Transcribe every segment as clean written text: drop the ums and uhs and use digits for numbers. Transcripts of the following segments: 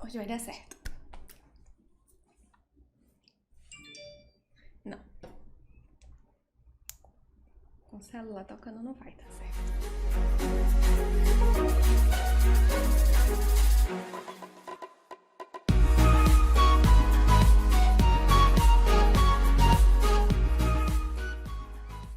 Hoje vai dar certo. Não. Com o celular tocando não vai dar certo.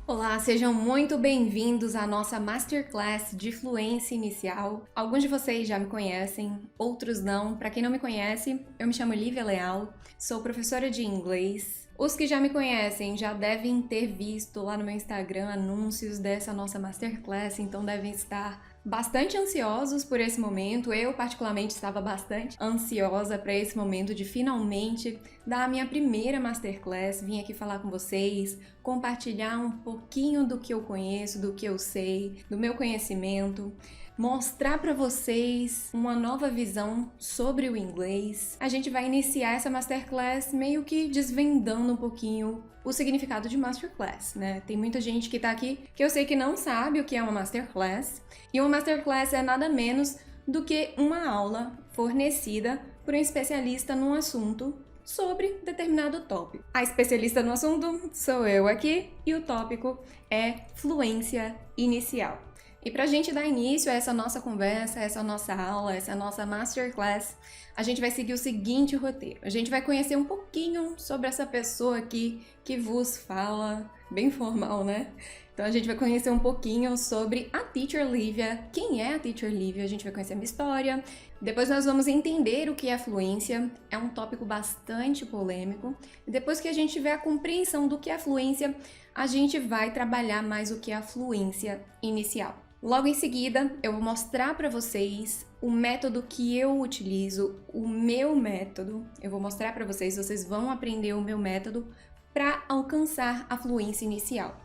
Olá, sejam muito bem-vindos à nossa Masterclass de Fluência Inicial. Alguns de vocês já me conhecem, outros não. Para quem não me conhece, eu me chamo Lívia Leal, sou professora de inglês. Os que já me conhecem já devem ter visto lá no meu Instagram anúncios dessa nossa Masterclass, então devem estar bastante ansiosos por esse momento. Eu, particularmente, estava bastante ansiosa para esse momento de finalmente dar a minha primeira Masterclass. Vim aqui falar com vocês, compartilhar um pouquinho do que eu conheço, do que eu sei, do meu conhecimento, mostrar para vocês uma nova visão sobre o inglês. A gente vai iniciar essa Masterclass meio que desvendando um pouquinho o significado de Masterclass, né? Tem muita gente que tá aqui que eu sei que não sabe o que é uma Masterclass. E uma Masterclass é nada menos do que uma aula fornecida por um especialista num assunto sobre determinado tópico. A especialista no assunto sou eu aqui e o tópico é fluência inicial. E para a gente dar início a essa nossa conversa, essa nossa aula, essa nossa Masterclass, a gente vai seguir o seguinte roteiro. A gente vai conhecer um pouquinho sobre essa pessoa aqui que vos fala, bem formal, né? Então a gente vai conhecer um pouquinho sobre a Teacher Lívia. Quem é a Teacher Lívia? A gente vai conhecer a minha história. Depois nós vamos entender o que é fluência. É um tópico bastante polêmico. E depois que a gente tiver a compreensão do que é fluência, a gente vai trabalhar mais o que é a fluência inicial. Logo em seguida, eu vou mostrar para vocês o método que eu utilizo, o meu método. Eu vou mostrar para vocês, vocês vão aprender o meu método para alcançar a fluência inicial.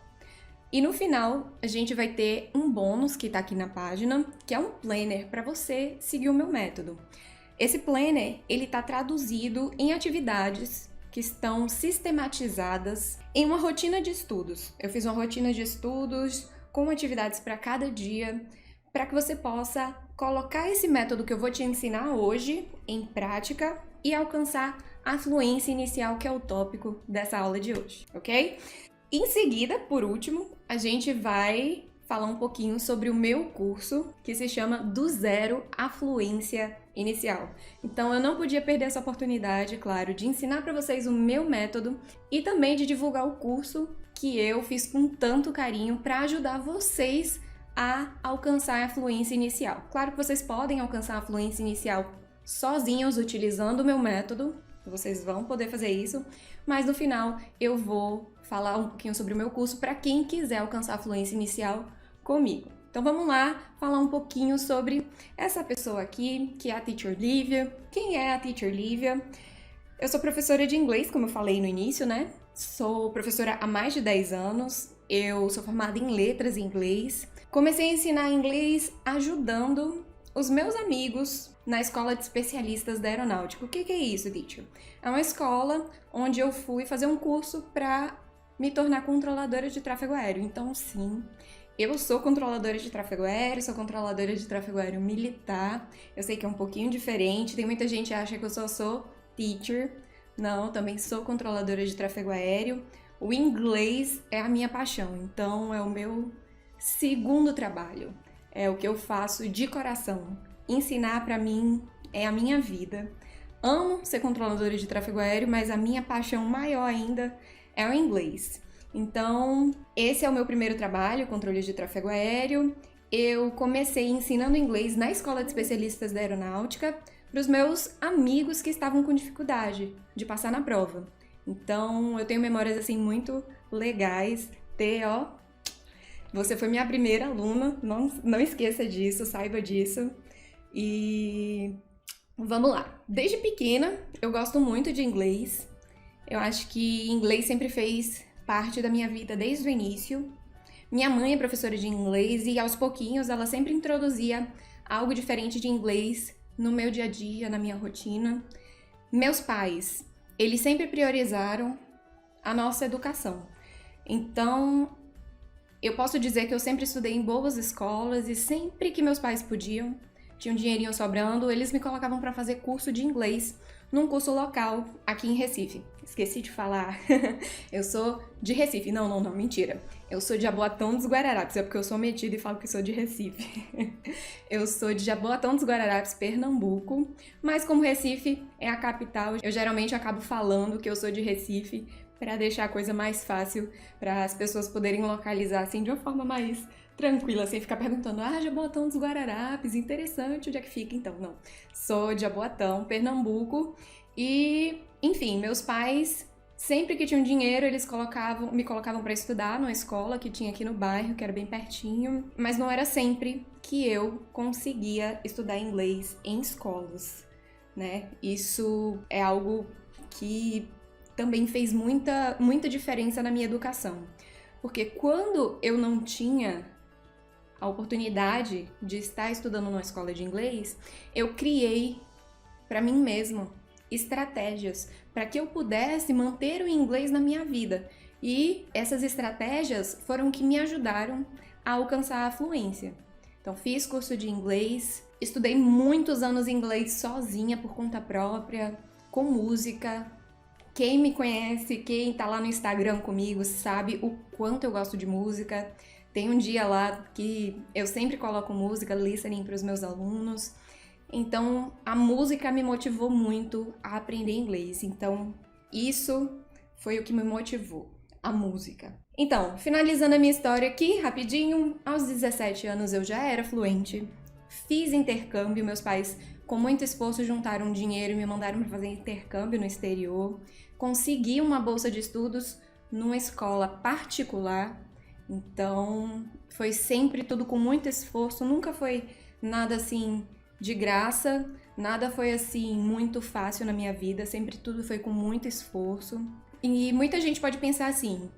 E no final, a gente vai ter um bônus que está aqui na página, que é um planner para você seguir o meu método. Esse planner, ele está traduzido em atividades que estão sistematizadas em uma rotina de estudos. Eu fiz uma rotina de estudos com atividades para cada dia, para que você possa colocar esse método que eu vou te ensinar hoje em prática e alcançar a fluência inicial, que é o tópico dessa aula de hoje, ok? Em seguida, por último, a gente vai falar um pouquinho sobre o meu curso, que se chama Do Zero à Fluência Inicial. Então, eu não podia perder essa oportunidade, claro, de ensinar para vocês o meu método e também de divulgar o curso que eu fiz com tanto carinho para ajudar vocês a alcançar a fluência inicial. Claro que vocês podem alcançar a fluência inicial sozinhos, utilizando o meu método, vocês vão poder fazer isso, mas no final eu vou falar um pouquinho sobre o meu curso para quem quiser alcançar a fluência inicial comigo. Então vamos lá falar um pouquinho sobre essa pessoa aqui, que é a Teacher Lívia. Quem é a Teacher Lívia? Eu sou professora de inglês, como eu falei no início, né? Sou professora há mais de 10 anos, eu sou formada em letras em inglês. Comecei a ensinar inglês ajudando os meus amigos na Escola de Especialistas da Aeronáutica. O que é isso, teacher? É uma escola onde eu fui fazer um curso para me tornar controladora de tráfego aéreo. Então, sim, eu sou controladora de tráfego aéreo, sou controladora de tráfego aéreo militar. Eu sei que é um pouquinho diferente, tem muita gente que acha que eu só sou teacher. Não, também sou controladora de tráfego aéreo. O inglês é a minha paixão, então é o meu segundo trabalho. É o que eu faço de coração. Ensinar para mim é a minha vida. Amo ser controladora de tráfego aéreo, mas a minha paixão maior ainda é o inglês. Então, esse é o meu primeiro trabalho, controle de tráfego aéreo. Eu comecei ensinando inglês na Escola de Especialistas da Aeronáutica para os meus amigos que estavam com dificuldade de passar na prova. Então, eu tenho memórias assim muito legais. Você foi minha primeira aluna, não esqueça disso, saiba disso. E vamos lá. Desde pequena, eu gosto muito de inglês. Eu acho que inglês sempre fez parte da minha vida desde o início. Minha mãe é professora de inglês e aos pouquinhos ela sempre introduzia algo diferente de inglês no meu dia a dia, na minha rotina. Meus pais, eles sempre priorizaram a nossa educação. Então, eu posso dizer que eu sempre estudei em boas escolas e sempre que meus pais podiam, tinha um dinheirinho sobrando, eles me colocavam para fazer curso de inglês num curso local aqui em Recife. Esqueci de falar, eu sou de Recife. Não, mentira. Eu sou de Jaboatão dos Guararapes, é porque eu sou metida e falo que sou de Recife. Eu sou de Jaboatão dos Guararapes, Pernambuco, mas como Recife é a capital, eu geralmente acabo falando que eu sou de Recife para deixar a coisa mais fácil, para as pessoas poderem localizar assim de uma forma mais tranquila, sem ficar perguntando, Jaboatão dos Guararapes, interessante, onde é que fica? Então, não. Sou de Jaboatão, Pernambuco, e, enfim, meus pais, sempre que tinham dinheiro, eles me colocavam para estudar numa escola que tinha aqui no bairro, que era bem pertinho, mas não era sempre que eu conseguia estudar inglês em escolas, né? Isso é algo que também fez muita diferença na minha educação, porque quando eu não tinha a oportunidade de estar estudando numa escola de inglês, eu criei para mim mesma estratégias para que eu pudesse manter o inglês na minha vida. E essas estratégias foram que me ajudaram a alcançar a fluência. Então, fiz curso de inglês, estudei muitos anos inglês sozinha, por conta própria, com música. Quem me conhece, quem tá lá no Instagram comigo, sabe o quanto eu gosto de música. Tem um dia lá que eu sempre coloco música, listening para os meus alunos. Então, a música me motivou muito a aprender inglês. Então, isso foi o que me motivou, a música. Então, finalizando a minha história aqui, rapidinho, aos 17 anos eu já era fluente. Fiz intercâmbio, meus pais, com muito esforço, juntaram dinheiro e me mandaram para fazer intercâmbio no exterior. Consegui uma bolsa de estudos numa escola particular. Então, foi sempre tudo com muito esforço, nunca foi nada assim de graça, nada foi assim muito fácil na minha vida, sempre tudo foi com muito esforço. E muita gente pode pensar assim,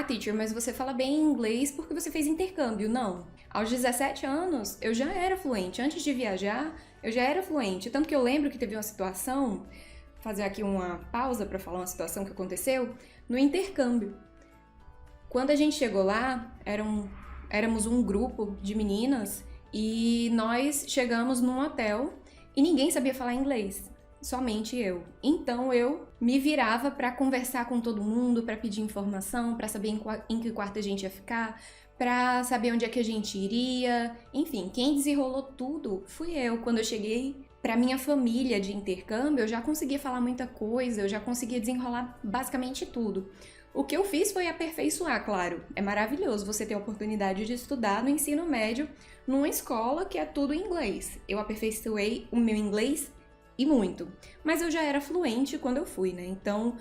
teacher, mas você fala bem inglês porque você fez intercâmbio. Não, aos 17 anos eu já era fluente, antes de viajar eu já era fluente, tanto que eu lembro que teve uma situação, vou fazer aqui uma pausa para falar uma situação que aconteceu no intercâmbio. Quando a gente chegou lá, éramos um grupo de meninas e nós chegamos num hotel e ninguém sabia falar inglês, somente eu. Então eu me virava para conversar com todo mundo, para pedir informação, para saber em que quarto a gente ia ficar, para saber onde é que a gente iria. Enfim, quem desenrolou tudo fui eu. Quando eu cheguei para minha família de intercâmbio, eu já conseguia falar muita coisa, eu já conseguia desenrolar basicamente tudo. O que eu fiz foi aperfeiçoar, claro. É maravilhoso você ter a oportunidade de estudar no ensino médio numa escola que é tudo em inglês. Eu aperfeiçoei o meu inglês e muito. Mas eu já era fluente quando eu fui, né? Então,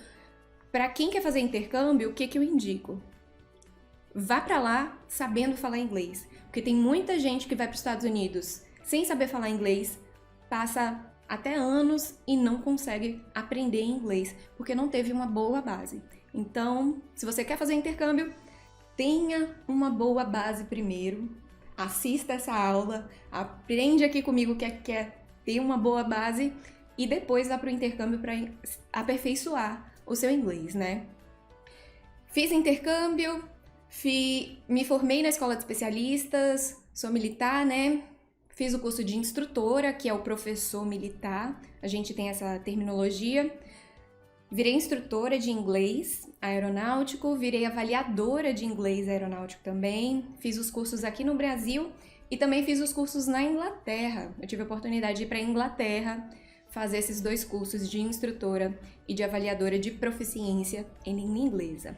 para quem quer fazer intercâmbio, o que eu indico? Vá para lá sabendo falar inglês. Porque tem muita gente que vai para os Estados Unidos sem saber falar inglês, passa até anos e não consegue aprender inglês, porque não teve uma boa base. Então, se você quer fazer intercâmbio, tenha uma boa base primeiro, assista essa aula, aprende aqui comigo que quer ter uma boa base e depois vá para o intercâmbio para aperfeiçoar o seu inglês, né? Fiz intercâmbio, me formei na escola de especialistas, sou militar, né? Fiz o curso de instrutora, que é o professor militar, a gente tem essa terminologia. Virei instrutora de inglês aeronáutico, virei avaliadora de inglês aeronáutico também, fiz os cursos aqui no Brasil e também fiz os cursos na Inglaterra. Eu tive a oportunidade de ir para a Inglaterra fazer esses 2 cursos de instrutora e de avaliadora de proficiência em língua inglesa.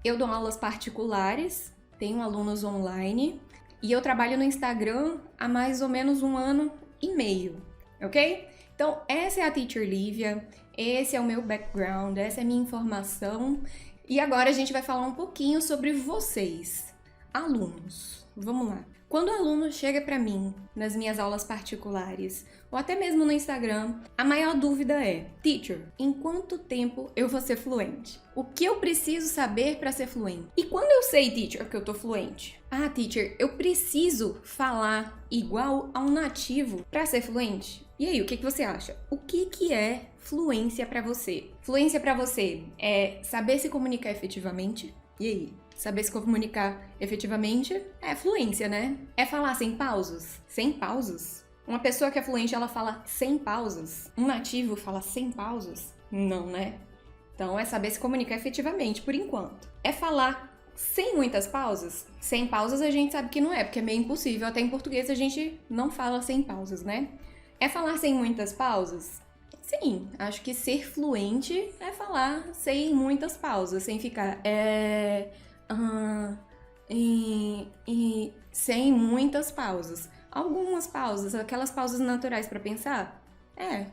Eu dou aulas particulares, tenho alunos online e eu trabalho no Instagram há mais ou menos 1 ano e meio, ok? Então, essa é a Teacher Lívia, esse é o meu background, essa é a minha informação. E agora a gente vai falar um pouquinho sobre vocês, alunos. Vamos lá. Quando o aluno chega para mim nas minhas aulas particulares, ou até mesmo no Instagram, a maior dúvida é: Teacher, em quanto tempo eu vou ser fluente? O que eu preciso saber para ser fluente? E quando eu sei, Teacher, que eu tô fluente? Teacher, eu preciso falar igual a um nativo para ser fluente? E aí, o que você acha? O que é fluência para você? Fluência para você é saber se comunicar efetivamente? E aí? Saber se comunicar efetivamente é fluência, né? É falar sem pausos? Sem pausos? Uma pessoa que é fluente, ela fala sem pausas? Um nativo fala sem pausas? Não, né? Então é saber se comunicar efetivamente, por enquanto. É falar sem muitas pausas? Sem pausas a gente sabe que não é, porque é meio impossível. Até em português a gente não fala sem pausas, né? É falar sem muitas pausas? Sim, acho que ser fluente é falar sem muitas pausas, sem ficar sem muitas pausas. Algumas pausas, aquelas pausas naturais para pensar.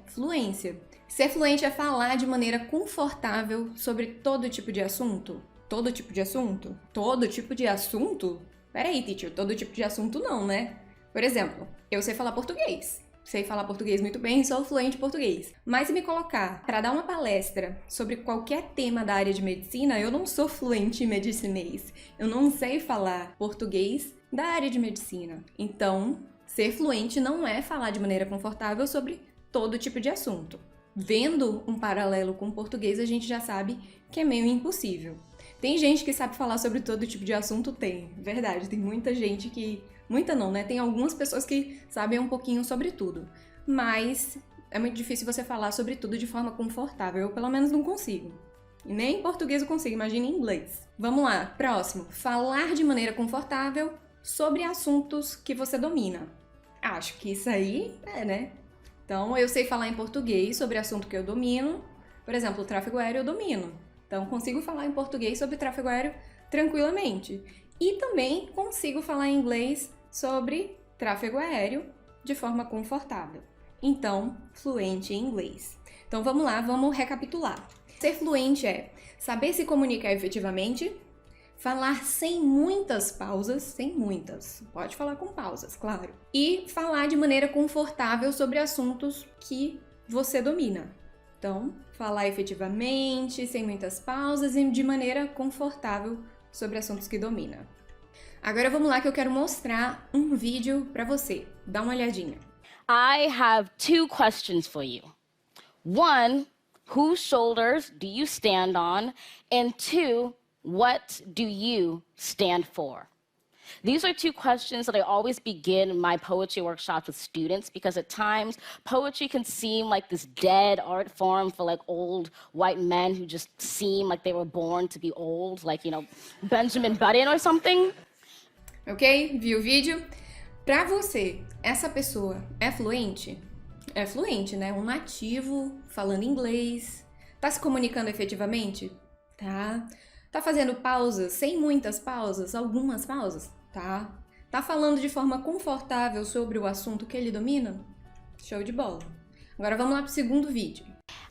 Fluência. Ser fluente é falar de maneira confortável sobre todo tipo de assunto. Todo tipo de assunto? Todo tipo de assunto? Peraí, teacher, todo tipo de assunto não, né? Por exemplo, eu sei falar português. Sei falar português muito bem, sou fluente em português. Mas se me colocar para dar uma palestra sobre qualquer tema da área de medicina, eu não sou fluente em medicinês. Eu não sei falar português da área de medicina. Então, ser fluente não é falar de maneira confortável sobre todo tipo de assunto. Vendo um paralelo com o português, a gente já sabe que é meio impossível. Tem gente que sabe falar sobre todo tipo de assunto? Tem, verdade. Tem muita gente que... Muita não, né? Tem algumas pessoas que sabem um pouquinho sobre tudo. Mas é muito difícil você falar sobre tudo de forma confortável. Eu, pelo menos, não consigo. E nem em português eu consigo, imagina em inglês. Vamos lá, próximo. Falar de maneira confortável sobre assuntos que você domina. Acho que isso aí né? Então, eu sei falar em português sobre assunto que eu domino. Por exemplo, o tráfego aéreo eu domino. Então, consigo falar em português sobre tráfego aéreo tranquilamente. E também consigo falar em inglês sobre tráfego aéreo de forma confortável. Então, fluente em inglês. Então, vamos lá, vamos recapitular. Ser fluente é saber se comunicar efetivamente, falar sem muitas pausas, sem muitas, pode falar com pausas, claro. E falar de maneira confortável sobre assuntos que você domina. Então, falar efetivamente, sem muitas pausas e de maneira confortável sobre assuntos que domina. Agora vamos lá que eu quero mostrar um vídeo para você. Dá uma olhadinha. I have two questions for you. One, whose shoulders do you stand on? And two, what do you stand for? These are two questions that I always begin my poetry workshops with students because at times poetry can seem like this dead art form for like old white men who just seem like they were born to be old, like, you know, Benjamin Button or something. Ok? Viu o vídeo? Pra você, essa pessoa é fluente? É fluente, né? Um nativo, falando inglês. Tá se comunicando efetivamente? Tá. Tá fazendo pausas, sem muitas pausas, algumas pausas? Tá. Tá falando de forma confortável sobre o assunto que ele domina? Show de bola. Agora vamos lá pro segundo vídeo.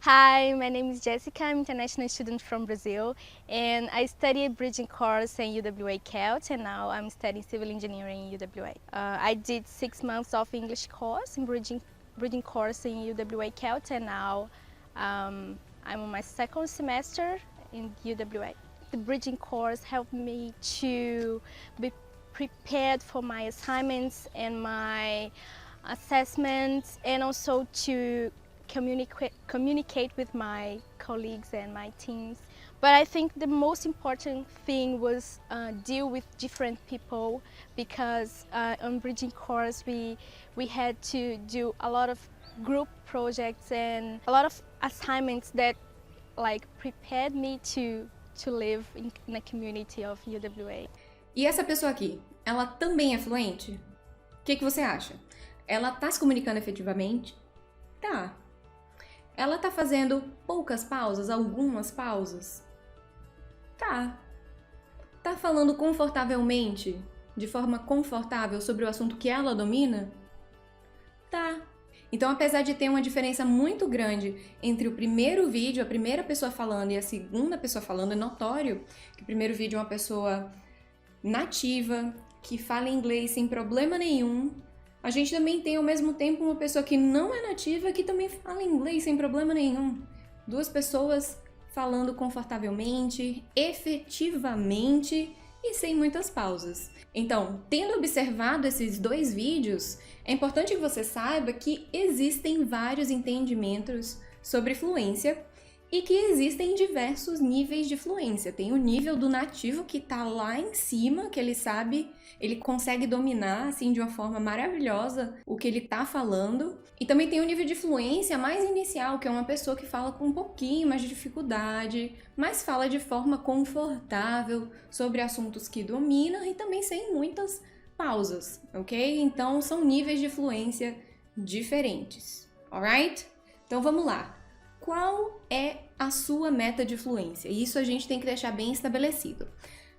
Hi, my name is Jessica. I'm an international student from Brazil, and I studied bridging course in UWA CALT, and now I'm studying civil engineering in UWA. I did 6 months of English course in bridging course in UWA CALT, and now I'm on my second semester in UWA. The bridging course helped me to be prepared for my assignments and my assessments, and also to communicate with my colleagues and my teams. But I think the most important thing was deal with different people, because on bridging course we had to do a lot of group projects and a lot of assignments that like prepared me to live in a community of UWA. E essa pessoa aqui, ela também é fluente? O que você acha? Ela tá se comunicando efetivamente? Tá. Ela tá fazendo poucas pausas, algumas pausas? Tá. Tá falando confortavelmente, de forma confortável sobre o assunto que ela domina? Tá. Então, apesar de ter uma diferença muito grande entre o primeiro vídeo, a primeira pessoa falando e a segunda pessoa falando, é notório que o primeiro vídeo é uma pessoa nativa, que fala inglês sem problema nenhum. A gente também tem, ao mesmo tempo, uma pessoa que não é nativa, que também fala inglês sem problema nenhum. Duas pessoas falando confortavelmente, efetivamente e sem muitas pausas. Então, tendo observado esses dois vídeos, é importante que você saiba que existem vários entendimentos sobre fluência e que existem diversos níveis de fluência. Tem o nível do nativo que tá lá em cima, que ele sabe, ele consegue dominar assim de uma forma maravilhosa o que ele tá falando. E também tem o nível de fluência mais inicial, que é uma pessoa que fala com um pouquinho mais de dificuldade, mas fala de forma confortável sobre assuntos que domina e também sem muitas pausas, ok? Então são níveis de fluência diferentes, alright? Então vamos lá. Qual é a sua meta de fluência? Isso a gente tem que deixar bem estabelecido.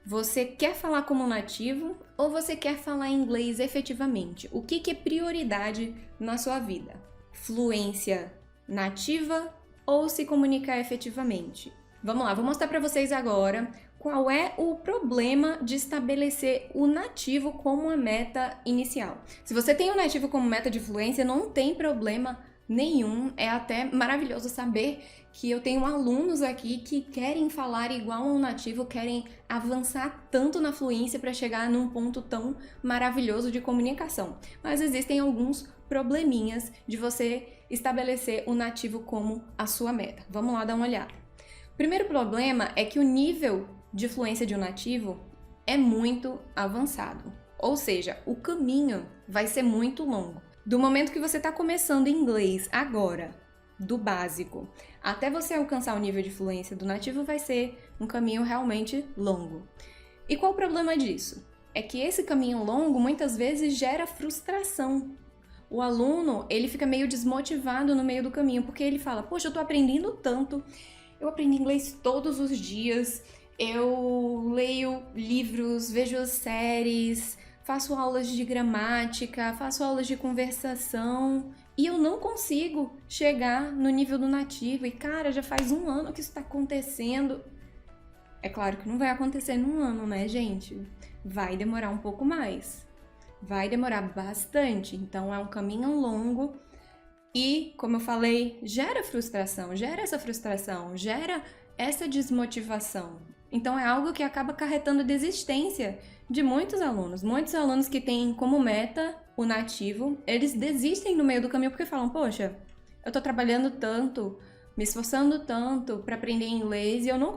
Você quer falar como nativo ou você quer falar inglês efetivamente? O que é prioridade na sua vida? Fluência nativa ou se comunicar efetivamente? Vamos lá, vou mostrar para vocês agora qual é o problema de estabelecer o nativo como a meta inicial. Se você tem o nativo como meta de fluência, não tem problema nenhum. É até maravilhoso saber que eu tenho alunos aqui que querem falar igual a um nativo, querem avançar tanto na fluência para chegar num ponto tão maravilhoso de comunicação. Mas existem alguns probleminhas de você estabelecer o nativo como a sua meta. Vamos lá dar uma olhada. O primeiro problema é que o nível de fluência de um nativo é muito avançado, ou seja, o caminho vai ser muito longo. Do momento que você está começando inglês agora, do básico, até você alcançar o nível de fluência do nativo, vai ser um caminho realmente longo. E qual o problema disso? É que esse caminho longo muitas vezes gera frustração. O aluno, ele fica meio desmotivado no meio do caminho, porque ele fala, poxa, eu tô aprendendo tanto, eu aprendo inglês todos os dias, eu leio livros, vejo séries, faço aulas de gramática, faço aulas de conversação e eu não consigo chegar no nível do nativo. E cara, já faz 1 ano que isso está acontecendo. É claro que não vai acontecer num ano, né, gente? Vai demorar um pouco mais. Vai demorar bastante. Então é um caminho longo e, como eu falei, gera frustração, gera essa desmotivação. Então é algo que acaba acarretando desistência de muitos alunos. Muitos alunos que têm como meta o nativo, eles desistem no meio do caminho porque falam, poxa, eu tô trabalhando tanto, me esforçando tanto para aprender inglês e eu não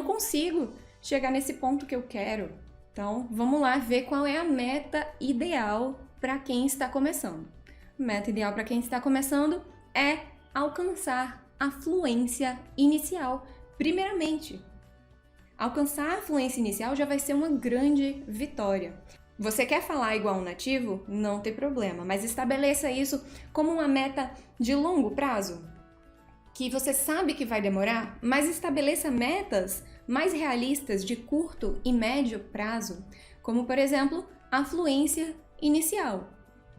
consigo chegar nesse ponto que eu quero. Então, vamos lá ver qual é a meta ideal para quem está começando. A meta ideal para quem está começando é alcançar a fluência inicial, primeiramente. Alcançar a fluência inicial já vai ser uma grande vitória. Você quer falar igual um nativo? Não tem problema, mas estabeleça isso como uma meta de longo prazo, que você sabe que vai demorar, mas estabeleça metas mais realistas de curto e médio prazo, como, por exemplo, a fluência inicial.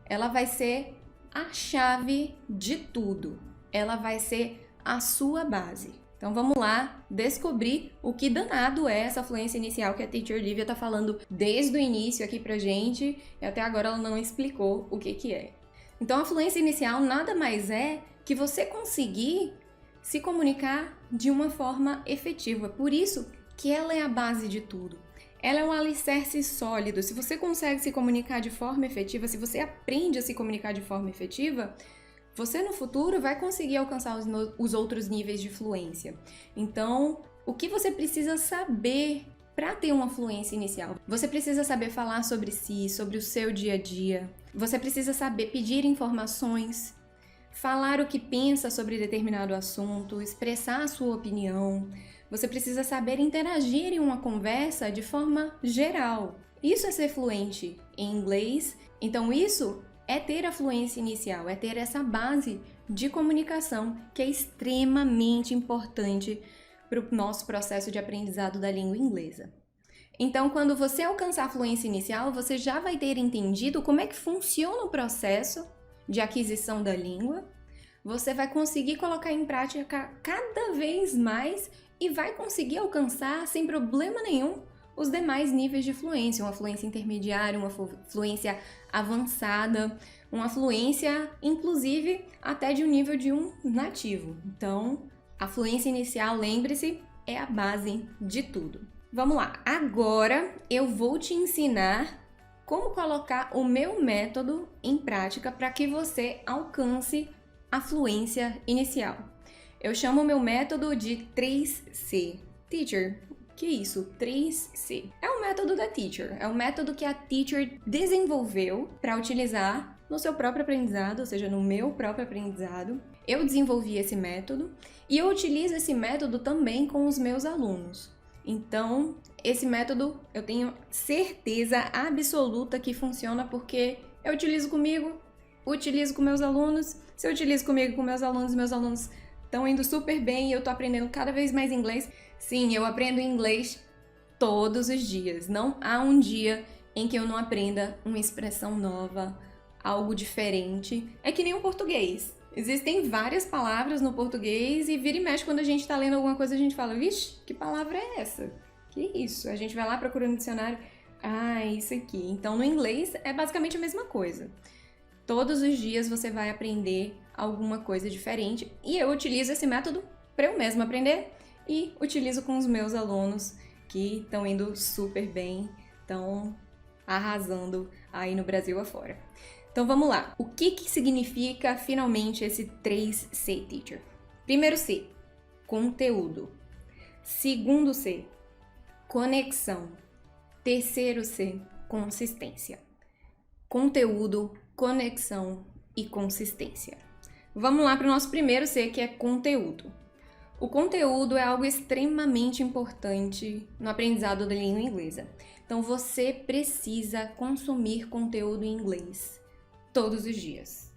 Ela vai ser a chave de tudo. Ela vai ser a sua base. Então vamos lá descobrir o que danado é essa fluência inicial que a Teacher Lívia tá falando desde o início aqui pra gente e até agora ela não explicou o que é. Então a fluência inicial nada mais é que você conseguir se comunicar de uma forma efetiva. Por isso que ela é a base de tudo. Ela é um alicerce sólido. Se você consegue se comunicar de forma efetiva, se você aprende a se comunicar de forma efetiva, você no futuro vai conseguir alcançar os outros níveis de fluência. Então, o que você precisa saber para ter uma fluência inicial? Você precisa saber falar sobre si, sobre o seu dia a dia. Você precisa saber pedir informações, falar o que pensa sobre determinado assunto, expressar a sua opinião. Você precisa saber interagir em uma conversa de forma geral. Isso é ser fluente em inglês. Então, isso é ter a fluência inicial, é ter essa base de comunicação que é extremamente importante para o nosso processo de aprendizado da língua inglesa. Então, quando você alcançar a fluência inicial, você já vai ter entendido como é que funciona o processo de aquisição da língua, você vai conseguir colocar em prática cada vez mais e vai conseguir alcançar, sem problema nenhum, os demais níveis de fluência, uma fluência intermediária, uma fluência avançada, uma fluência, inclusive, até de um nível de um nativo. Então, a fluência inicial, lembre-se, é a base de tudo. Vamos lá, agora eu vou te ensinar como colocar o meu método em prática para que você alcance a fluência inicial. Eu chamo o meu método de 3C. Teacher, que isso? 3C. É um método da Teacher. É um método que a Teacher desenvolveu para utilizar no seu próprio aprendizado, ou seja, no meu próprio aprendizado. Eu desenvolvi esse método e eu utilizo esse método também com os meus alunos. Então, esse método eu tenho certeza absoluta que funciona porque eu utilizo comigo, utilizo com meus alunos. Se eu utilizo comigo com meus alunos estão indo super bem e eu tô aprendendo cada vez mais inglês. Sim, eu aprendo inglês todos os dias. Não há um dia em que eu não aprenda uma expressão nova, algo diferente. É que nem o português. Existem várias palavras no português e vira e mexe quando a gente tá lendo alguma coisa, a gente fala, vixe, que palavra é essa? Que isso? A gente vai lá procurando no dicionário, isso aqui. Então, no inglês é basicamente a mesma coisa. Todos os dias você vai aprender alguma coisa diferente e eu utilizo esse método para eu mesma aprender e utilizo com os meus alunos que estão indo super bem, estão arrasando aí no Brasil afora. Então vamos lá. O que significa finalmente esse 3C, Teacher? Primeiro C, conteúdo. Segundo C, conexão. Terceiro C, consistência. Conteúdo, conexão e consistência. Vamos lá para o nosso primeiro C, que é conteúdo. O conteúdo é algo extremamente importante no aprendizado da língua inglesa. Então você precisa consumir conteúdo em inglês todos os dias.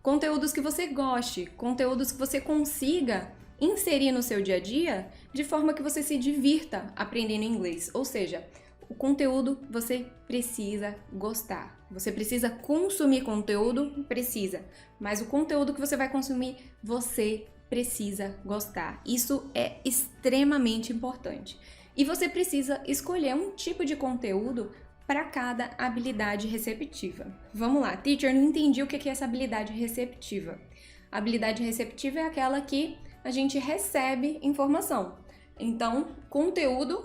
Conteúdos que você goste, conteúdos que você consiga inserir no seu dia a dia de forma que você se divirta aprendendo inglês. Ou seja, o conteúdo você precisa gostar. Você precisa consumir conteúdo? Precisa. Mas o conteúdo que você vai consumir, você precisa gostar. Isso é extremamente importante. E você precisa escolher um tipo de conteúdo para cada habilidade receptiva. Vamos lá, Teacher, não entendi o que é essa habilidade receptiva. A habilidade receptiva é aquela que a gente recebe informação. Então, conteúdo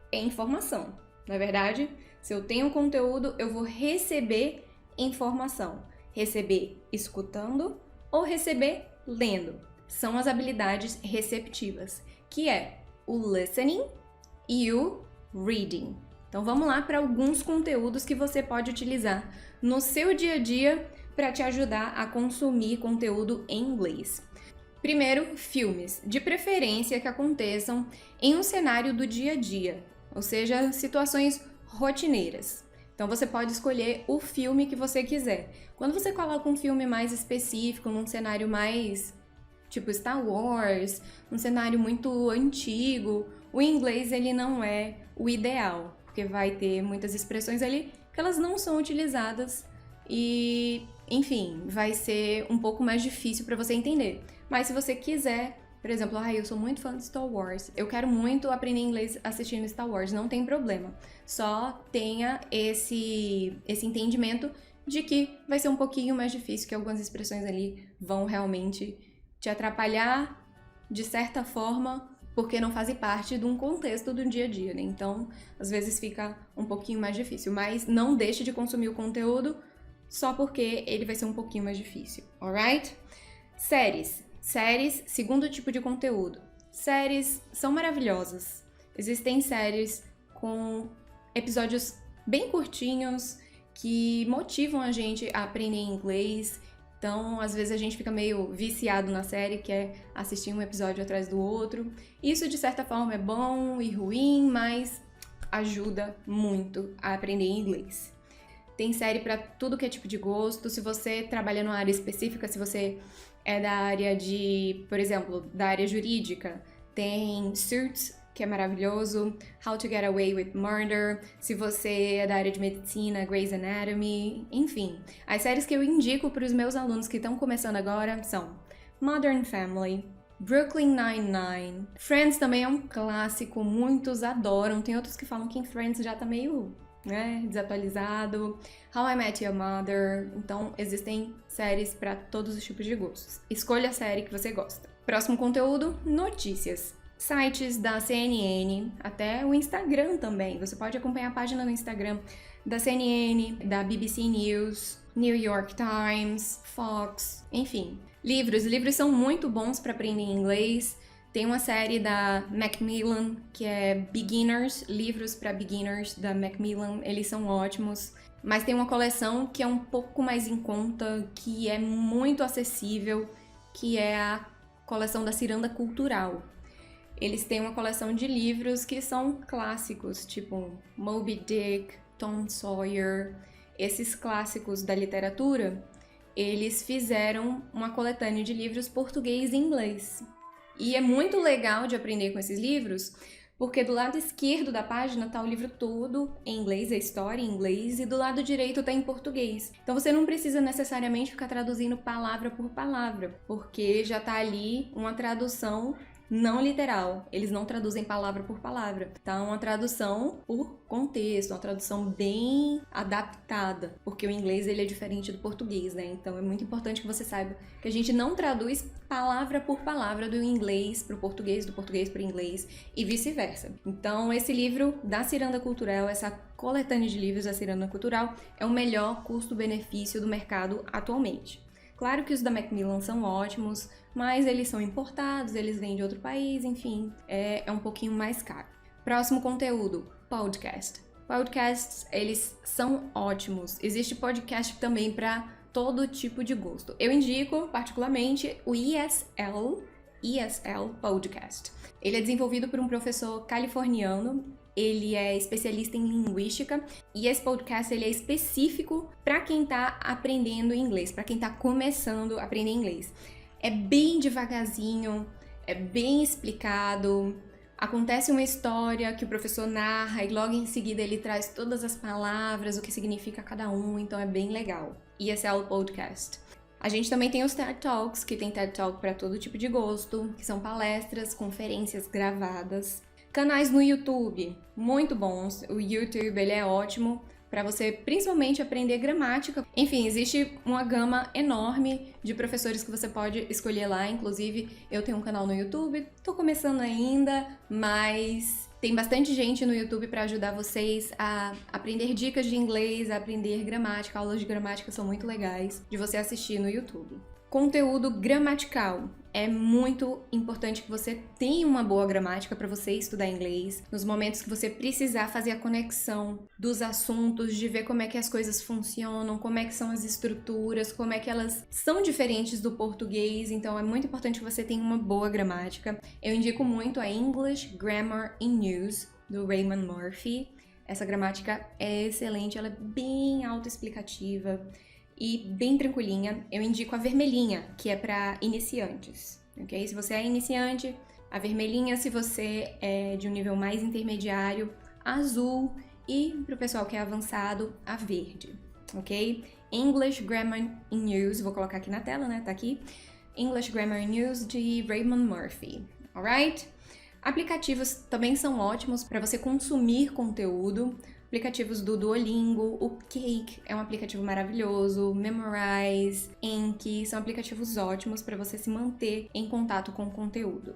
é informação, não é verdade? Se eu tenho conteúdo, eu vou receber informação. Receber escutando ou receber lendo. São as habilidades receptivas, que é o listening e o reading. Então vamos lá para alguns conteúdos que você pode utilizar no seu dia a dia para te ajudar a consumir conteúdo em inglês. Primeiro, filmes, de preferência que aconteçam em um cenário do dia a dia, ou seja, situações rotineiras. Então você pode escolher o filme que você quiser. Quando você coloca um filme mais específico, num cenário mais tipo Star Wars, um cenário muito antigo, o inglês ele não é o ideal, porque vai ter muitas expressões ali que elas não são utilizadas e, enfim, vai ser um pouco mais difícil para você entender. Mas se você quiser, por exemplo, eu sou muito fã de Star Wars, eu quero muito aprender inglês assistindo Star Wars, não tem problema. Só tenha esse entendimento de que vai ser um pouquinho mais difícil, que algumas expressões ali vão realmente te atrapalhar de certa forma, porque não fazem parte de um contexto do dia a dia, né? Então, às vezes fica um pouquinho mais difícil, mas não deixe de consumir o conteúdo só porque ele vai ser um pouquinho mais difícil, alright? Séries, segundo tipo de conteúdo. Séries são maravilhosas. Existem séries com episódios bem curtinhos que motivam a gente a aprender inglês. Então, às vezes a gente fica meio viciado na série, quer assistir um episódio atrás do outro. Isso, de certa forma, é bom e ruim, mas ajuda muito a aprender inglês. Tem série para tudo que é tipo de gosto. Se você trabalha numa área específica, se você é da área de, por exemplo, da área jurídica, tem Suits, que é maravilhoso, How to Get Away with Murder, se você é da área de medicina, Grey's Anatomy, enfim. As séries que eu indico para os meus alunos que estão começando agora são Modern Family, Brooklyn Nine-Nine, Friends também é um clássico, muitos adoram, tem outros que falam que em Friends já tá meio, desatualizado, How I Met Your Mother, então existem séries para todos os tipos de gostos. Escolha a série que você gosta. Próximo conteúdo, notícias. Sites da CNN, até o Instagram também. Você pode acompanhar a página no Instagram da CNN, da BBC News, New York Times, Fox, enfim. Livros são muito bons para aprender inglês. Tem uma série da Macmillan, que é Beginners, livros para beginners da Macmillan, eles são ótimos. Mas tem uma coleção que é um pouco mais em conta, que é muito acessível, que é a coleção da Ciranda Cultural. Eles têm uma coleção de livros que são clássicos, tipo Moby Dick, Tom Sawyer. Esses clássicos da literatura, eles fizeram uma coletânea de livros português e inglês. E é muito legal de aprender com esses livros, porque do lado esquerdo da página está o livro todo em inglês, a história em inglês, e do lado direito está em português. Então você não precisa necessariamente ficar traduzindo palavra por palavra, porque já está ali uma tradução não literal. Eles não traduzem palavra por palavra. Tá uma tradução por contexto, uma tradução bem adaptada, porque o inglês ele é diferente do português, né? Então é muito importante que você saiba que a gente não traduz palavra por palavra do inglês para o português, do português para o inglês e vice-versa. Então esse livro da Ciranda Cultural, essa coletânea de livros da Ciranda Cultural, é o melhor custo-benefício do mercado atualmente. Claro que os da Macmillan são ótimos, mas eles são importados, eles vêm de outro país, enfim, é um pouquinho mais caro. Próximo conteúdo, podcast. Podcasts, eles são ótimos. Existe podcast também para todo tipo de gosto. Eu indico, particularmente, o ESL Podcast. Ele é desenvolvido por um professor californiano. Ele é especialista em linguística e esse podcast ele é específico para quem está aprendendo inglês, para quem está começando a aprender inglês. É bem devagarzinho, é bem explicado, acontece uma história que o professor narra e logo em seguida ele traz todas as palavras, o que significa cada um, então é bem legal. ESL Podcast. A gente também tem os TED Talks, que tem TED Talk para todo tipo de gosto, que são palestras, conferências gravadas. Canais no YouTube, muito bons. O YouTube ele é ótimo para você principalmente aprender gramática. Enfim, existe uma gama enorme de professores que você pode escolher lá. Inclusive, eu tenho um canal no YouTube, tô começando ainda, mas tem bastante gente no YouTube para ajudar vocês a aprender dicas de inglês, a aprender gramática. Aulas de gramática são muito legais de você assistir no YouTube. Conteúdo gramatical. É muito importante que você tenha uma boa gramática para você estudar inglês, nos momentos que você precisar fazer a conexão dos assuntos, de ver como é que as coisas funcionam, como é que são as estruturas, como é que elas são diferentes do português, então é muito importante que você tenha uma boa gramática. Eu indico muito a English Grammar in Use, do Raymond Murphy. Essa gramática é excelente, ela é bem autoexplicativa e bem tranquilinha. Eu indico a vermelhinha, que é para iniciantes, ok? Se você é iniciante, a vermelhinha. Se você é de um nível mais intermediário, a azul. E para o pessoal que é avançado, a verde, ok? English Grammar in Use, vou colocar aqui na tela, né? Tá aqui. English Grammar in Use, de Raymond Murphy, alright? Aplicativos também são ótimos para você consumir conteúdo. Aplicativos do Duolingo, o Cake é um aplicativo maravilhoso, Memorize, Anki, são aplicativos ótimos para você se manter em contato com o conteúdo.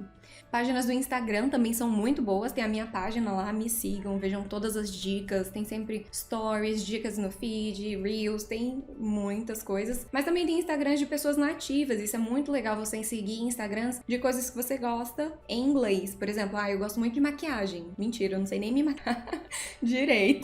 Páginas do Instagram também são muito boas, tem a minha página lá, me sigam, vejam todas as dicas, tem sempre stories, dicas no feed, reels, tem muitas coisas. Mas também tem Instagrams de pessoas nativas, isso é muito legal você seguir Instagrams de coisas que você gosta em inglês. Por exemplo, eu gosto muito de maquiagem. Mentira, eu não sei nem me maquiar direito.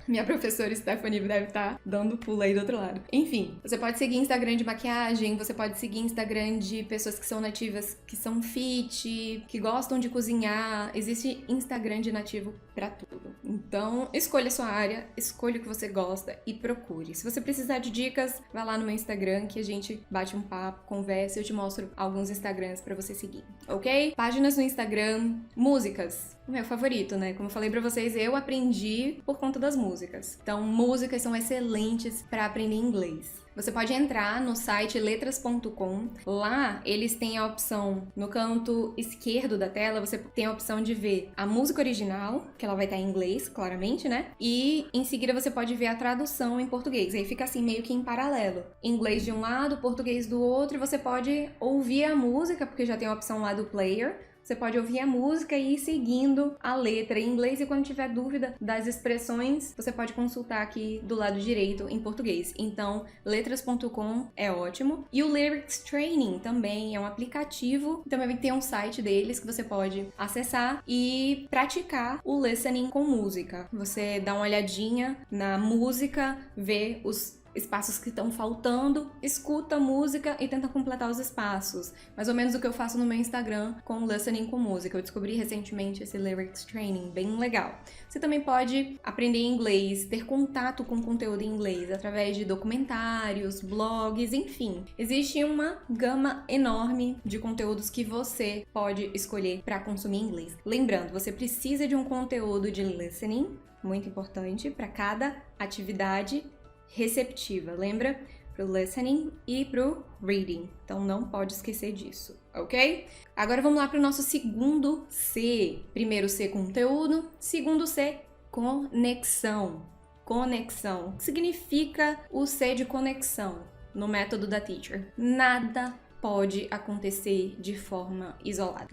Minha professora Stephanie deve estar dando pulo aí do outro lado. Enfim, você pode seguir Instagram de maquiagem, você pode seguir Instagram de pessoas que são nativas, que são fit, que gostam de cozinhar. Existe Instagram de nativo pra tudo. Então, escolha a sua área, escolha o que você gosta e procure. Se você precisar de dicas, vai lá no meu Instagram que a gente bate um papo, conversa e eu te mostro alguns Instagrams pra você seguir, ok? Páginas no Instagram, músicas. O meu favorito, né? Como eu falei pra vocês, eu aprendi por conta das músicas. Então, músicas são excelentes para aprender inglês. Você pode entrar no site letras.com. Lá, eles têm a opção, no canto esquerdo da tela, você tem a opção de ver a música original, que ela vai estar em inglês, claramente, né? E em seguida você pode ver a tradução em português. Aí fica assim, meio que em paralelo. Inglês de um lado, português do outro, e você pode ouvir a música, porque já tem a opção lá do player. você pode ouvir a música e ir seguindo a letra em inglês, e quando tiver dúvida das expressões, você pode consultar aqui do lado direito em português. Então, letras.com é ótimo. E o Lyrics Training também é um aplicativo, também tem um site deles que você pode acessar e praticar o listening com música. Você dá uma olhadinha na música, vê os espaços que estão faltando, escuta a música e tenta completar os espaços. Mais ou menos o que eu faço no meu Instagram com o listening com música. Eu descobri recentemente esse Lyrics Training, bem legal. Você também pode aprender inglês, ter contato com conteúdo em inglês através de documentários, blogs, enfim. Existe uma gama enorme de conteúdos que você pode escolher para consumir inglês. Lembrando, você precisa de um conteúdo de listening, muito importante, para cada atividade receptiva, lembra? Pro listening e pro reading. Então não pode esquecer disso, ok? Agora vamos lá pro nosso segundo C. Primeiro C, conteúdo. Segundo C, conexão. Conexão. O que significa o C de conexão no método da Teacher? Nada pode acontecer de forma isolada.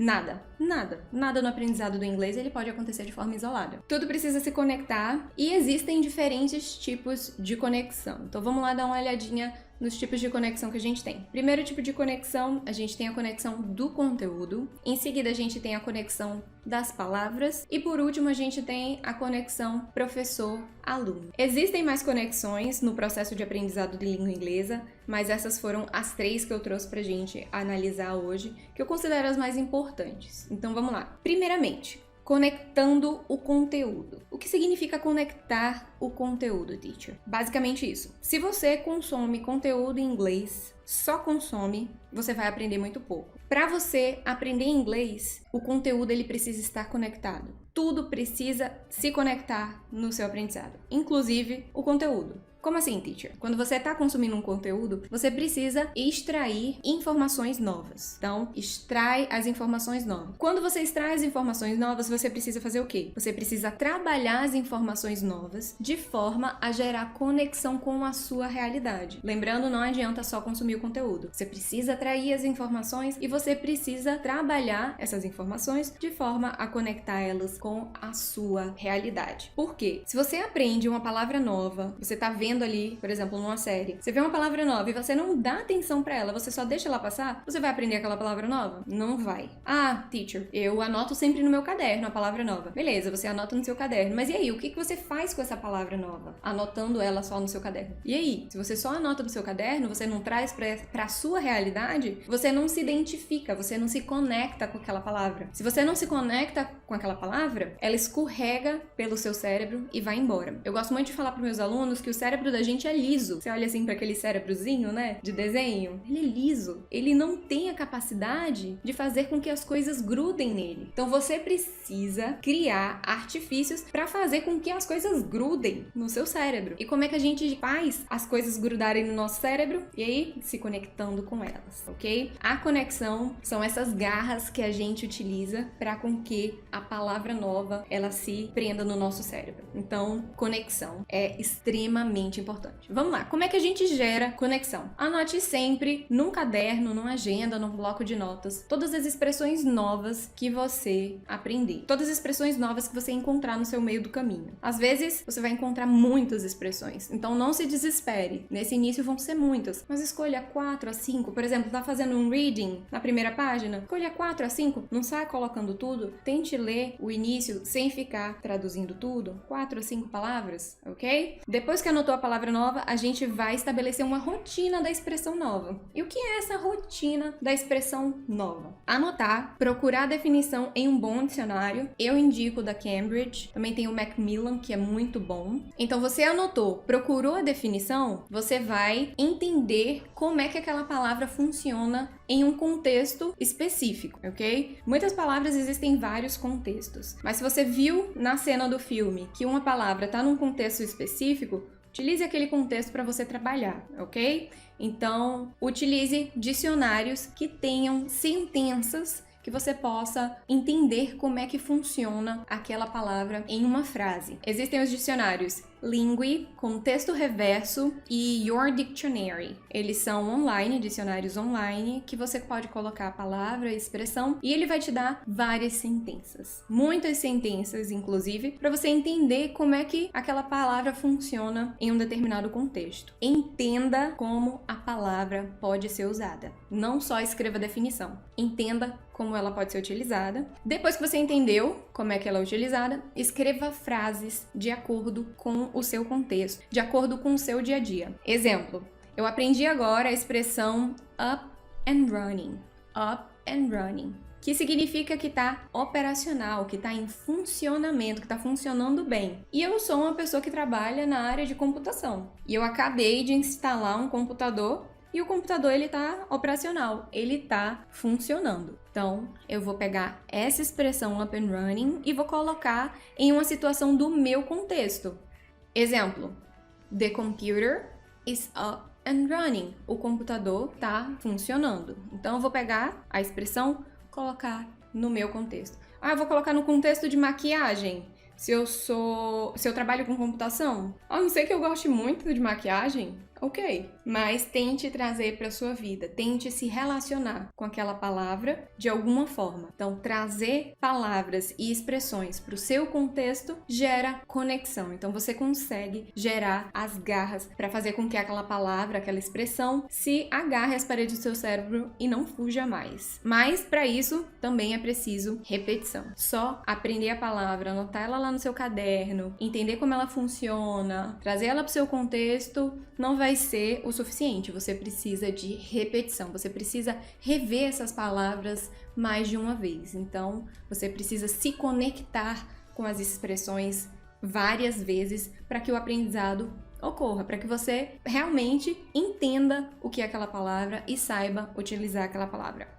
Nada no aprendizado do inglês ele pode acontecer de forma isolada. Tudo precisa se conectar e existem diferentes tipos de conexão. Então vamos lá dar uma olhadinha nos tipos de conexão que a gente tem. Primeiro tipo de conexão, a gente tem a conexão do conteúdo. Em seguida, a gente tem a conexão das palavras. E por último, a gente tem a conexão professor-aluno. Existem mais conexões no processo de aprendizado de língua inglesa, mas essas foram as 3 que eu trouxe pra gente analisar hoje, que eu considero as mais importantes. Então vamos lá. Primeiramente, conectando o conteúdo. O que significa conectar o conteúdo, teacher? Basicamente isso. Se você consome conteúdo em inglês, só consome, você vai aprender muito pouco. Para você aprender inglês, o conteúdo ele precisa estar conectado. Tudo precisa se conectar no seu aprendizado, inclusive o conteúdo. Como assim, teacher? Quando você está consumindo um conteúdo, você precisa extrair informações novas. Então, extrai as informações novas. Quando você extrai as informações novas, você precisa fazer o quê? Você precisa trabalhar as informações novas de forma a gerar conexão com a sua realidade. Lembrando, não adianta só consumir o conteúdo. Você precisa atrair as informações e você precisa trabalhar essas informações de forma a conectar elas com a sua realidade. Por quê? Se você aprende uma palavra nova, você está vendo ali, por exemplo, numa série, você vê uma palavra nova e você não dá atenção pra ela, você só deixa ela passar, você vai aprender aquela palavra nova? Não vai. Ah, teacher, eu anoto sempre no meu caderno a palavra nova. Beleza, você anota no seu caderno, mas e aí, o que você faz com essa palavra nova? Anotando ela só no seu caderno. E aí, se você só anota no seu caderno, você não traz pra sua realidade, você não se identifica, você não se conecta com aquela palavra. Se você não se conecta com aquela palavra, ela escorrega pelo seu cérebro e vai embora. Eu gosto muito de falar pros meus alunos que o cérebro da gente é liso. Você olha assim para aquele cérebrozinho, né, de desenho, ele é liso. Ele não tem a capacidade de fazer com que as coisas grudem nele. Então você precisa criar artifícios para fazer com que as coisas grudem no seu cérebro. E como é que a gente faz as coisas grudarem no nosso cérebro? E aí, se conectando com elas, ok? A conexão são essas garras que a gente utiliza para com que a palavra nova ela se prenda no nosso cérebro. Então, conexão é extremamente importante. Vamos lá, como é que a gente gera conexão? Anote sempre num caderno, numa agenda, num bloco de notas, todas as expressões novas que você aprender. Todas as expressões novas que você encontrar no seu meio do caminho. Às vezes, você vai encontrar muitas expressões, então não se desespere. Nesse início vão ser muitas, mas escolha 4 a 5. Por exemplo, tá fazendo um reading na primeira página? Escolha 4 a 5, não sai colocando tudo. Tente ler o início sem ficar traduzindo tudo. 4 a 5 palavras, ok? Depois que anotou a palavra nova, a gente vai estabelecer uma rotina da expressão nova. E o que é essa rotina da expressão nova? Anotar, procurar a definição em um bom dicionário. Eu indico da Cambridge, também tem o Macmillan, que é muito bom. Então você anotou, procurou a definição, você vai entender como é que aquela palavra funciona em um contexto específico, ok? Muitas palavras existem em vários contextos, mas se você viu na cena do filme que uma palavra está num contexto específico, utilize aquele contexto para você trabalhar, ok? Então, utilize dicionários que tenham sentenças que você possa entender como é que funciona aquela palavra em uma frase. Existem os dicionários Lingui, com texto reverso, e Your Dictionary. Eles são online, dicionários online, que você pode colocar a palavra, a expressão, e ele vai te dar várias sentenças. Muitas sentenças, inclusive, para você entender como é que aquela palavra funciona em um determinado contexto. Entenda como a palavra pode ser usada. Não só escreva a definição. Entenda como ela pode ser utilizada. Depois que você entendeu como é que ela é utilizada, escreva frases de acordo com o seu contexto, de acordo com o seu dia a dia. Exemplo, eu aprendi agora a expressão up and running. Up and running. Que significa que está operacional, que está em funcionamento, que está funcionando bem. E eu sou uma pessoa que trabalha na área de computação. E eu acabei de instalar um computador e o computador ele está operacional, ele está funcionando. Então, eu vou pegar essa expressão up and running e vou colocar em uma situação do meu contexto. Exemplo, the computer is up and running. O computador está funcionando. Então, eu vou pegar a expressão, colocar no meu contexto. Eu vou colocar no contexto de maquiagem. Se eu trabalho com computação, a não ser que eu goste muito de maquiagem, ok. Mas tente trazer para sua vida, tente se relacionar com aquela palavra de alguma forma. Então, trazer palavras e expressões para o seu contexto gera conexão. Então, você consegue gerar as garras para fazer com que aquela palavra, aquela expressão, se agarre às paredes do seu cérebro e não fuja mais. Mas, para isso, também é preciso repetição. Só aprender a palavra, anotar ela lá no seu caderno, entender como ela funciona, trazer ela para o seu contexto, não vai ser o suficiente. Você precisa de repetição, você precisa rever essas palavras mais de uma vez. Então, você precisa se conectar com as expressões várias vezes para que o aprendizado ocorra, para que você realmente entenda o que é aquela palavra e saiba utilizar aquela palavra.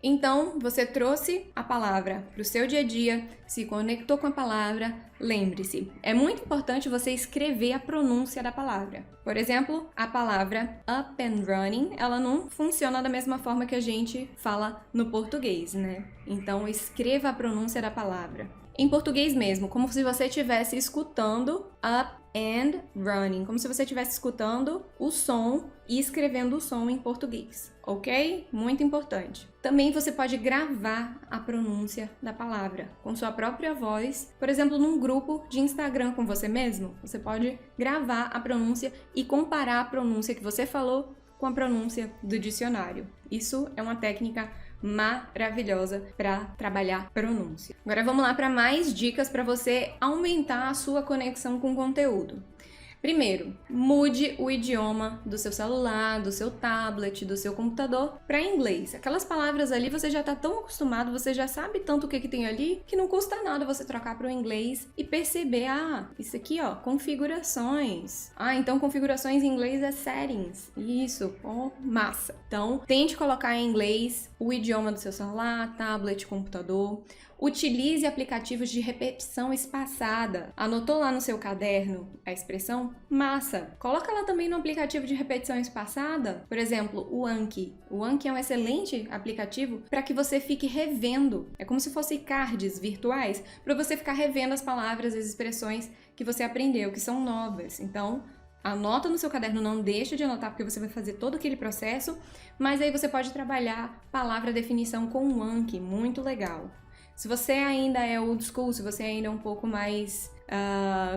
Então, você trouxe a palavra para o seu dia a dia, se conectou com a palavra, lembre-se, é muito importante você escrever a pronúncia da palavra. Por exemplo, a palavra up and running, ela não funciona da mesma forma que a gente fala no português, né? Então, escreva a pronúncia da palavra. Em português mesmo, como se você estivesse escutando up and running, como se você estivesse escutando o som e escrevendo o som em português, ok? Muito importante. Também você pode gravar a pronúncia da palavra com sua própria voz, por exemplo, num grupo de Instagram com você mesmo. Você pode gravar a pronúncia e comparar a pronúncia que você falou com a pronúncia do dicionário. Isso é uma técnica maravilhosa para trabalhar pronúncia. Agora vamos lá para mais dicas para você aumentar a sua conexão com o conteúdo. Primeiro, mude o idioma do seu celular, do seu tablet, do seu computador para inglês. Aquelas palavras ali você já está tão acostumado, você já sabe tanto o que tem ali, que não custa nada você trocar para o inglês e perceber, isso aqui, configurações. Então configurações em inglês é settings. Isso, massa. Então, tente colocar em inglês o idioma do seu celular, tablet, computador. Utilize aplicativos de repetição espaçada. Anotou lá no seu caderno a expressão? Massa! Coloca lá também no aplicativo de repetição espaçada. Por exemplo, o Anki. O Anki é um excelente aplicativo para que você fique revendo. É como se fossem cards virtuais para você ficar revendo as palavras, as expressões que você aprendeu, que são novas. Então, anota no seu caderno, não deixa de anotar porque você vai fazer todo aquele processo, mas aí você pode trabalhar palavra-definição com o Anki, muito legal. Se você ainda é old school, se você ainda é um pouco mais...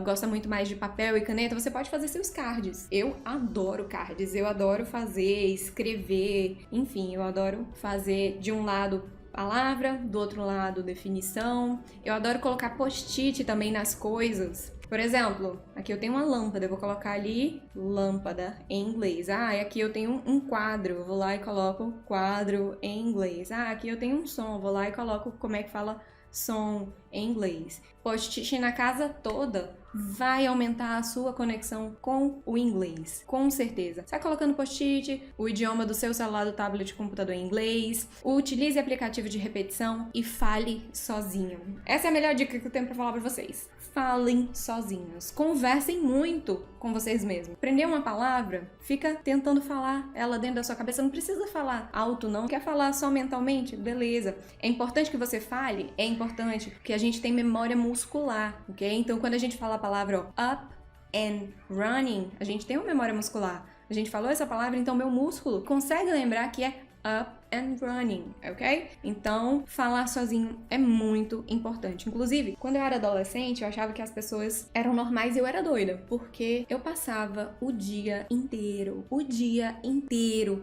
gosta muito mais de papel e caneta, você pode fazer seus cards. Eu adoro cards, eu adoro fazer, escrever, enfim, eu adoro fazer de um lado palavra, do outro lado definição. Eu adoro colocar post-it também nas coisas. Por exemplo, aqui eu tenho uma lâmpada, eu vou colocar ali lâmpada em inglês. E aqui eu tenho um quadro, eu vou lá e coloco quadro em inglês. Aqui eu tenho um som, eu vou lá e coloco como é que fala som em inglês. Post-it na casa toda vai aumentar a sua conexão com o inglês, com certeza. Sai colocando post-it, o idioma do seu celular, do tablet, computador em inglês. Utilize aplicativo de repetição e fale sozinho. Essa é a melhor dica que eu tenho pra falar pra vocês. Falem sozinhos. Conversem muito com vocês mesmos. Aprender uma palavra, fica tentando falar ela dentro da sua cabeça. Não precisa falar alto, não. Quer falar só mentalmente? Beleza. É importante que você fale? É importante, porque a gente tem memória muscular, ok? Então, quando a gente fala a palavra up and running, a gente tem uma memória muscular. A gente falou essa palavra, então meu músculo consegue lembrar que é up and running, ok? Então, falar sozinho é muito importante. Inclusive, quando eu era adolescente, eu achava que as pessoas eram normais e eu era doida, porque eu passava o dia inteiro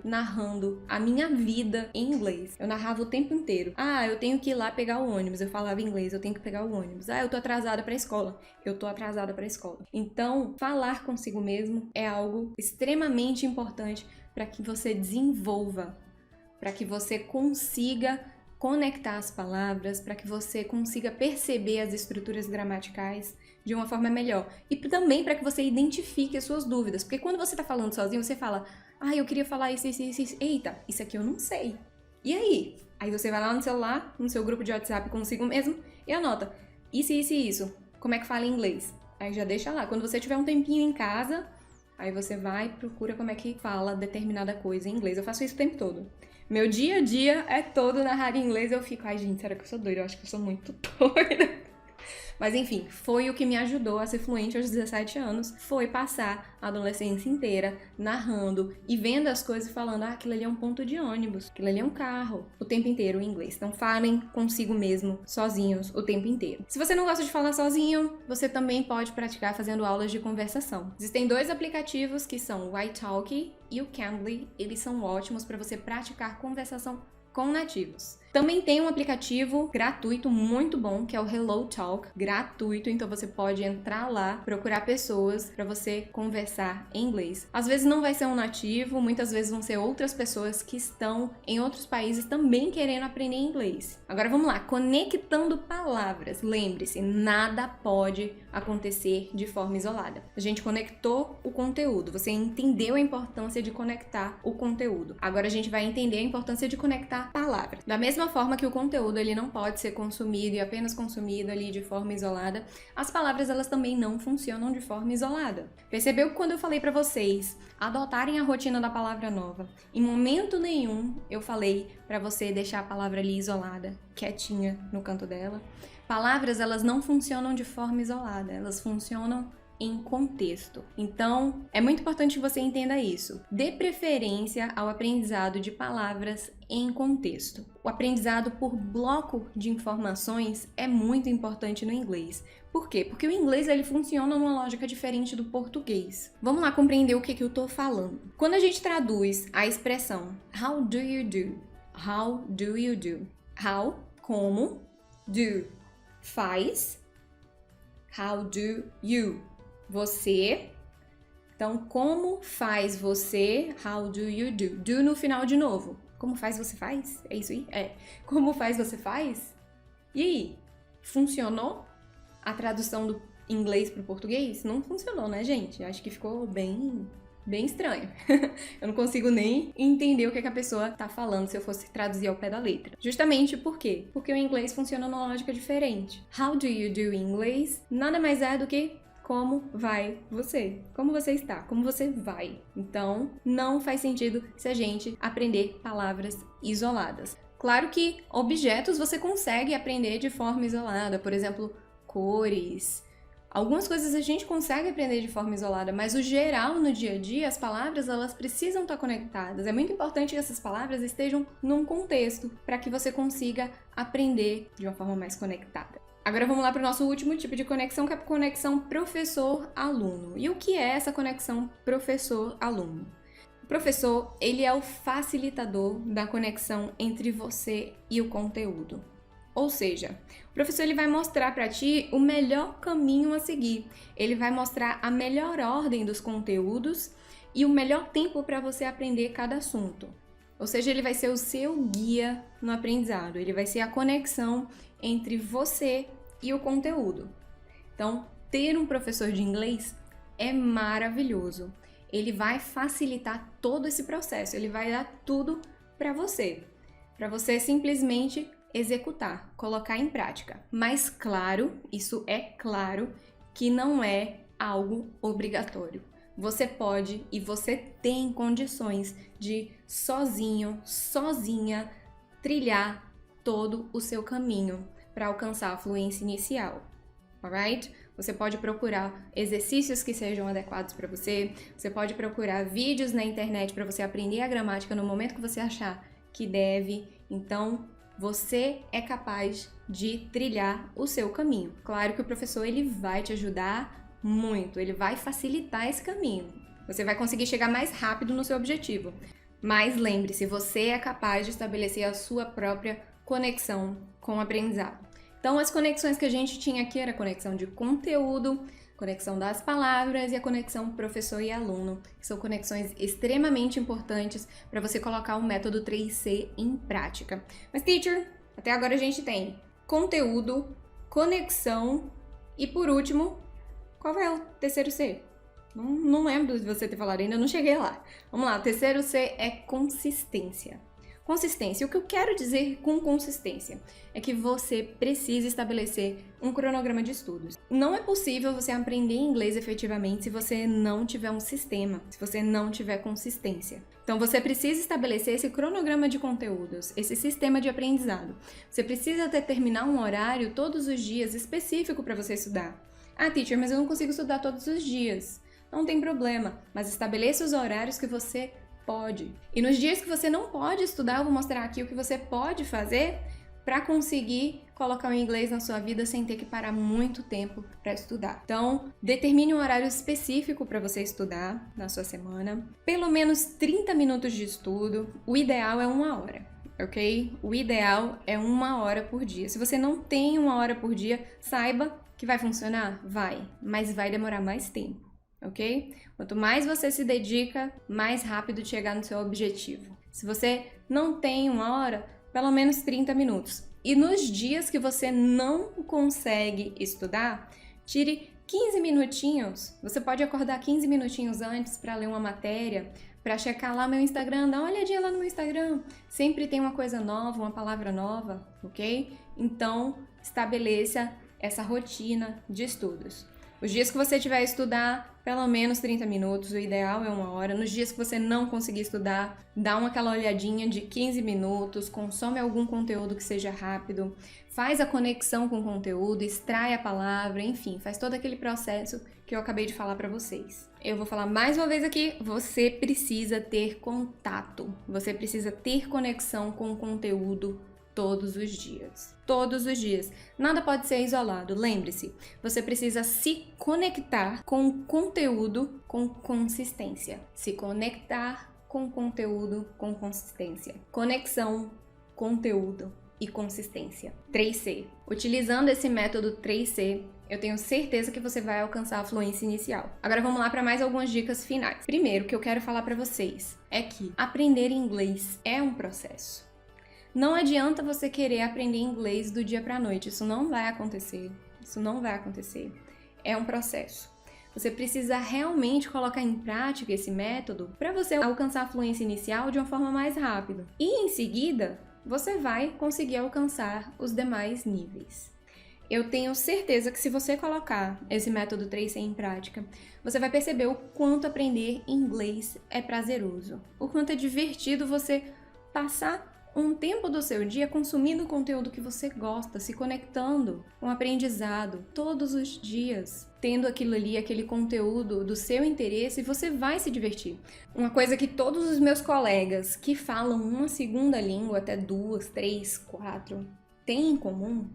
narrando a minha vida em inglês. Eu narrava o tempo inteiro. Ah, eu tenho que ir lá pegar o ônibus. Eu falava inglês, eu tenho que pegar o ônibus. Ah, eu tô atrasada pra escola. Eu tô atrasada pra escola. Então, falar consigo mesmo é algo extremamente importante para que você desenvolva, para que você consiga conectar as palavras, para que você consiga perceber as estruturas gramaticais de uma forma melhor. E também para que você identifique as suas dúvidas. Porque quando você está falando sozinho, você fala, eu queria falar isso. Eita, isso aqui eu não sei. E aí? Aí você vai lá no celular, no seu grupo de WhatsApp consigo mesmo, e anota, isso. Como é que fala em inglês? Aí já deixa lá. Quando você tiver um tempinho em casa, aí você vai e procura como é que fala determinada coisa em inglês. Eu faço isso o tempo todo. Meu dia a dia é todo narrar em inglês. Eu fico, gente, será que eu sou doida? Eu acho que eu sou muito doida. Mas enfim, foi o que me ajudou a ser fluente aos 17 anos. Foi passar a adolescência inteira narrando e vendo as coisas e falando, aquilo ali é um ponto de ônibus, aquilo ali é um carro, o tempo inteiro em inglês. Então falem consigo mesmo, sozinhos, o tempo inteiro. Se você não gosta de falar sozinho, você também pode praticar fazendo aulas de conversação. Existem 2 aplicativos que são o italki e o Cambly. Eles são ótimos para você praticar conversação com nativos. Também tem um aplicativo gratuito muito bom, que é o HelloTalk, gratuito, então você pode entrar lá, procurar pessoas para você conversar em inglês. Às vezes não vai ser um nativo, muitas vezes vão ser outras pessoas que estão em outros países também querendo aprender inglês. Agora vamos lá, conectando palavras. Lembre-se, nada pode acontecer de forma isolada. A gente conectou o conteúdo, você entendeu a importância de conectar o conteúdo. Agora a gente vai entender a importância de conectar palavras. Da mesma forma que o conteúdo ele não pode ser consumido e apenas consumido ali de forma isolada, as palavras elas também não funcionam de forma isolada. Percebeu que quando eu falei para vocês adotarem a rotina da palavra nova, em momento nenhum eu falei para você deixar a palavra ali isolada, quietinha no canto dela. Palavras elas não funcionam de forma isolada, elas funcionam em contexto. Então, é muito importante que você entenda isso. Dê preferência ao aprendizado de palavras em contexto. O aprendizado por bloco de informações é muito importante no inglês. Por quê? Porque o inglês ele funciona numa lógica diferente do português. Vamos lá compreender o que eu tô falando. Quando a gente traduz a expressão how do you do? How do you do? How, como, do, faz. How do you? Você. Então, como faz você? How do you do? Do no final de novo. Como faz você faz? É isso aí? É. Como faz você faz? E aí? Funcionou a tradução do inglês para o português? Não funcionou, né, gente? Acho que ficou bem estranho. Eu não consigo nem entender o que a pessoa tá falando se eu fosse traduzir ao pé da letra. Justamente por quê? Porque o inglês funciona numa lógica diferente. How do you do em inglês? Nada mais é do que como vai você? Como você está? Como você vai? Então, não faz sentido se a gente aprender palavras isoladas. Claro que objetos você consegue aprender de forma isolada, por exemplo, cores. Algumas coisas a gente consegue aprender de forma isolada, mas o geral no dia a dia, as palavras elas precisam estar conectadas. É muito importante que essas palavras estejam num contexto para que você consiga aprender de uma forma mais conectada. Agora vamos lá para o nosso último tipo de conexão, que é a conexão professor-aluno. E o que é essa conexão professor-aluno? O professor, ele é o facilitador da conexão entre você e o conteúdo. Ou seja, o professor ele vai mostrar para ti o melhor caminho a seguir. Ele vai mostrar a melhor ordem dos conteúdos e o melhor tempo para você aprender cada assunto. Ou seja, ele vai ser o seu guia no aprendizado. Ele vai ser a conexão entre você e o conteúdo. Então, ter um professor de inglês é maravilhoso. Ele vai facilitar todo esse processo. Ele vai dar tudo para você simplesmente executar, colocar em prática. Mas claro, isso é claro, que não é algo obrigatório. Você pode e você tem condições de sozinho, sozinha, trilhar todo o seu caminho para alcançar a fluência inicial, alright? Você pode procurar exercícios que sejam adequados para você, você pode procurar vídeos na internet para você aprender a gramática no momento que você achar que deve. Então, você é capaz de trilhar o seu caminho. Claro que o professor ele vai te ajudar muito, ele vai facilitar esse caminho. Você vai conseguir chegar mais rápido no seu objetivo. Mas lembre-se, você é capaz de estabelecer a sua própria conexão com o aprendizado. Então, as conexões que a gente tinha aqui era a conexão de conteúdo, conexão das palavras e a conexão professor e aluno, que são conexões extremamente importantes para você colocar o método 3C em prática. Mas, teacher, até agora a gente tem conteúdo, conexão e, por último, qual é o terceiro C? Não lembro de você ter falado, ainda não cheguei lá. Vamos lá, o terceiro C é consistência. Consistência. O que eu quero dizer com consistência é que você precisa estabelecer um cronograma de estudos. Não é possível você aprender inglês efetivamente se você não tiver um sistema, se você não tiver consistência. Então você precisa estabelecer esse cronograma de conteúdos, esse sistema de aprendizado. Você precisa determinar um horário todos os dias específico para você estudar. Ah, teacher, mas eu não consigo estudar todos os dias. Não tem problema, mas estabeleça os horários que você pode. E nos dias que você não pode estudar, eu vou mostrar aqui o que você pode fazer para conseguir colocar o inglês na sua vida sem ter que parar muito tempo para estudar. Então, determine um horário específico para você estudar na sua semana. Pelo menos 30 minutos de estudo. O ideal é 1 hora, ok? O ideal é 1 hora por dia. Se você não tem 1 hora por dia, saiba que vai funcionar? Vai, mas vai demorar mais tempo. Ok? Quanto mais você se dedica, mais rápido chegar no seu objetivo. Se você não tem 1 hora, pelo menos 30 minutos. E nos dias que você não consegue estudar, tire 15 minutinhos. Você pode acordar 15 minutinhos antes para ler uma matéria, para checar lá meu Instagram, dá uma olhadinha lá no meu Instagram. Sempre tem uma coisa nova, uma palavra nova, ok? Então, estabeleça essa rotina de estudos. Os dias que você tiver a estudar, pelo menos 30 minutos, o ideal é 1 hora. Nos dias que você não conseguir estudar, dá aquela olhadinha de 15 minutos, consome algum conteúdo que seja rápido, faz a conexão com o conteúdo, extrai a palavra, enfim, faz todo aquele processo que eu acabei de falar para vocês. Eu vou falar mais uma vez aqui, você precisa ter contato, você precisa ter conexão com o conteúdo todos os dias. Todos os dias. Nada pode ser isolado. Lembre-se, você precisa se conectar com o conteúdo com consistência. Se conectar com o conteúdo com consistência. Conexão, conteúdo e consistência. 3C. Utilizando esse método 3C, eu tenho certeza que você vai alcançar a fluência inicial. Agora vamos lá para mais algumas dicas finais. Primeiro, o que eu quero falar para vocês é que aprender inglês é um processo. Não adianta você querer aprender inglês do dia para a noite. Isso não vai acontecer. Isso não vai acontecer. É um processo. Você precisa realmente colocar em prática esse método para você alcançar a fluência inicial de uma forma mais rápida. E em seguida, você vai conseguir alcançar os demais níveis. Eu tenho certeza que se você colocar esse método 3C em prática, você vai perceber o quanto aprender inglês é prazeroso. O quanto é divertido você passar um tempo do seu dia consumindo o conteúdo que você gosta, se conectando com o aprendizado todos os dias, tendo aquilo ali, aquele conteúdo do seu interesse, você vai se divertir. Uma coisa que todos os meus colegas que falam uma segunda língua, até 2, 3, 4, têm em comum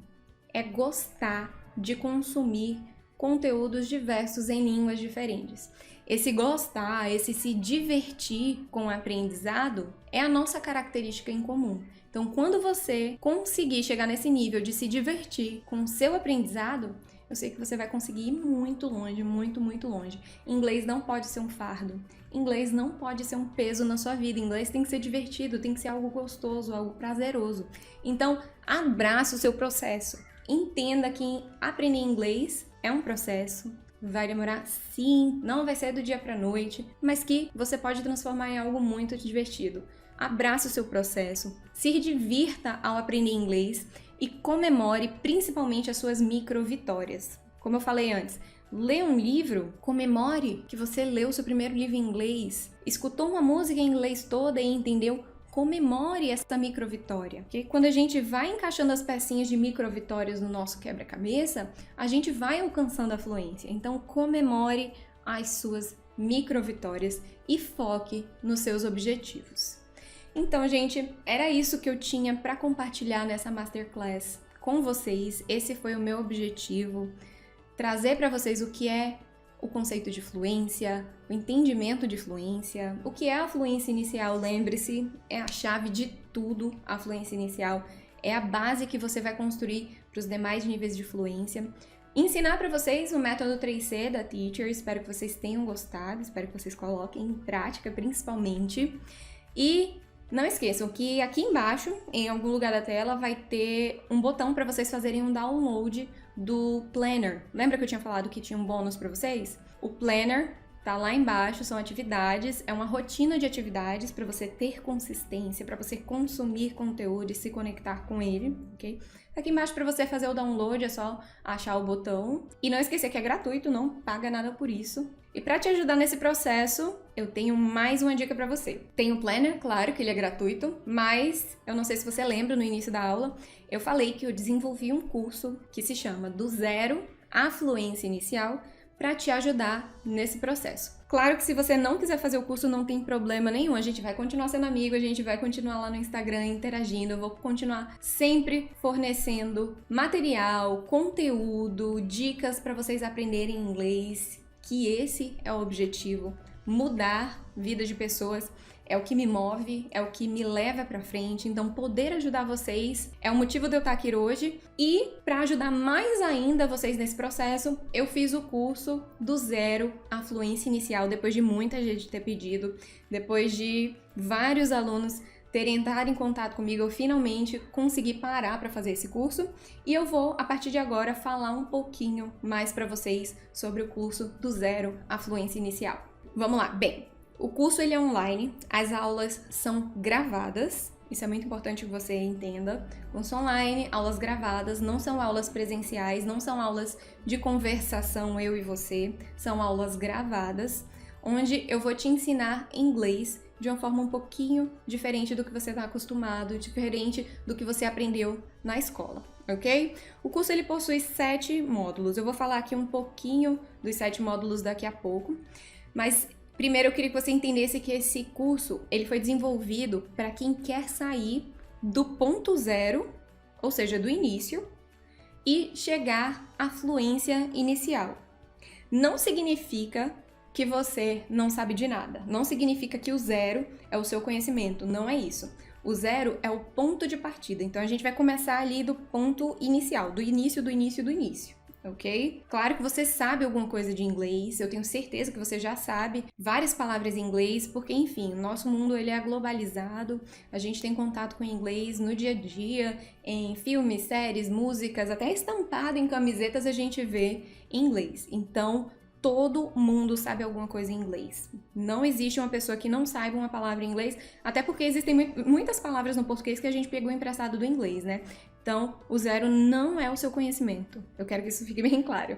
é gostar de consumir conteúdos diversos em línguas diferentes. Esse gostar, esse se divertir com o aprendizado é a nossa característica em comum. Então, quando você conseguir chegar nesse nível de se divertir com o seu aprendizado, eu sei que você vai conseguir ir muito longe, muito, muito longe. Inglês não pode ser um fardo. Inglês não pode ser um peso na sua vida. Inglês tem que ser divertido, tem que ser algo gostoso, algo prazeroso. Então, abraça o seu processo. Entenda que aprender inglês é um processo. Vai demorar sim, não vai ser do dia para a noite, mas que você pode transformar em algo muito divertido. Abrace o seu processo, se divirta ao aprender inglês e comemore principalmente as suas micro vitórias. Como eu falei antes, lê um livro, comemore que você leu o seu primeiro livro em inglês, escutou uma música em inglês toda e entendeu comemore essa microvitória, porque quando a gente vai encaixando as pecinhas de microvitórias no nosso quebra-cabeça, a gente vai alcançando a fluência. Então, comemore as suas microvitórias e foque nos seus objetivos. Então, gente, era isso que eu tinha para compartilhar nessa Masterclass com vocês. Esse foi o meu objetivo, trazer para vocês o que é o conceito de fluência, o entendimento de fluência, o que é a fluência inicial. Lembre-se, é a chave de tudo. A fluência inicial é a base que você vai construir para os demais níveis de fluência. Ensinar para vocês o método 3C da Teacher, espero que vocês tenham gostado, espero que vocês coloquem em prática principalmente. E não esqueçam que aqui embaixo, em algum lugar da tela, vai ter um botão para vocês fazerem um download do Planner. Lembra que eu tinha falado que tinha um bônus para vocês? O Planner tá lá embaixo, são atividades, é uma rotina de atividades para você ter consistência, para você consumir conteúdo e se conectar com ele, ok? Aqui embaixo para você fazer o download é só achar o botão. E não esquecer que é gratuito, não paga nada por isso. E para te ajudar nesse processo, eu tenho mais uma dica para você. Tem o Planner, claro que ele é gratuito, mas eu não sei se você lembra, no início da aula, eu falei que eu desenvolvi um curso que se chama Do Zero à Fluência Inicial, para te ajudar nesse processo. Claro que se você não quiser fazer o curso, não tem problema nenhum, a gente vai continuar sendo amigo, a gente vai continuar lá no Instagram interagindo, eu vou continuar sempre fornecendo material, conteúdo, dicas para vocês aprenderem inglês, que esse é o objetivo, mudar vida de pessoas. É o que me move, é o que me leva pra frente, então poder ajudar vocês é o motivo de eu estar aqui hoje. E para ajudar mais ainda vocês nesse processo, eu fiz o curso Do Zero à Fluência Inicial, depois de muita gente ter pedido, depois de vários alunos terem entrado em contato comigo, eu finalmente consegui parar para fazer esse curso e eu vou, a partir de agora, falar um pouquinho mais para vocês sobre o curso Do Zero à Fluência Inicial. Vamos lá, bem, o curso ele é online, as aulas são gravadas, isso é muito importante que você entenda. Curso online, aulas gravadas, não são aulas presenciais, não são aulas de conversação eu e você, são aulas gravadas, onde eu vou te ensinar inglês de uma forma um pouquinho diferente do que você está acostumado, diferente do que você aprendeu na escola, ok? O curso ele possui 7 módulos, eu vou falar aqui um pouquinho dos 7 módulos daqui a pouco, mas primeiro eu queria que você entendesse que esse curso ele foi desenvolvido para quem quer sair do ponto zero, ou seja, do início, e chegar à fluência inicial. Não significa que você não sabe de nada, não significa que o zero é o seu conhecimento, não é isso. O zero é o ponto de partida, então a gente vai começar ali do ponto inicial, do início, do início, do início. Ok? Claro que você sabe alguma coisa de inglês, eu tenho certeza que você já sabe várias palavras em inglês, porque, enfim, o nosso mundo ele é globalizado, a gente tem contato com inglês no dia a dia, em filmes, séries, músicas, até estampado em camisetas a gente vê em inglês. Então, todo mundo sabe alguma coisa em inglês. Não existe uma pessoa que não saiba uma palavra em inglês, até porque existem muitas palavras no português que a gente pegou emprestado do inglês, né? Então, o zero não é o seu conhecimento. Eu quero que isso fique bem claro.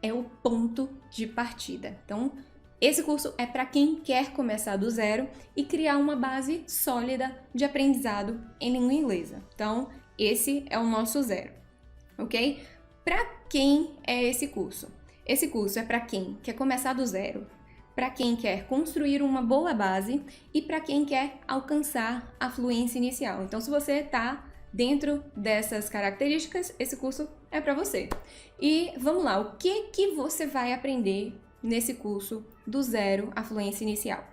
É o ponto de partida. Então, esse curso é para quem quer começar do zero e criar uma base sólida de aprendizado em língua inglesa. Então, esse é o nosso zero, ok? Para quem é esse curso? Esse curso é para quem quer começar do zero, para quem quer construir uma boa base e para quem quer alcançar a fluência inicial. Então, se você está dentro dessas características, esse curso é para você. E vamos lá, o que você vai aprender nesse curso do zero à fluência inicial?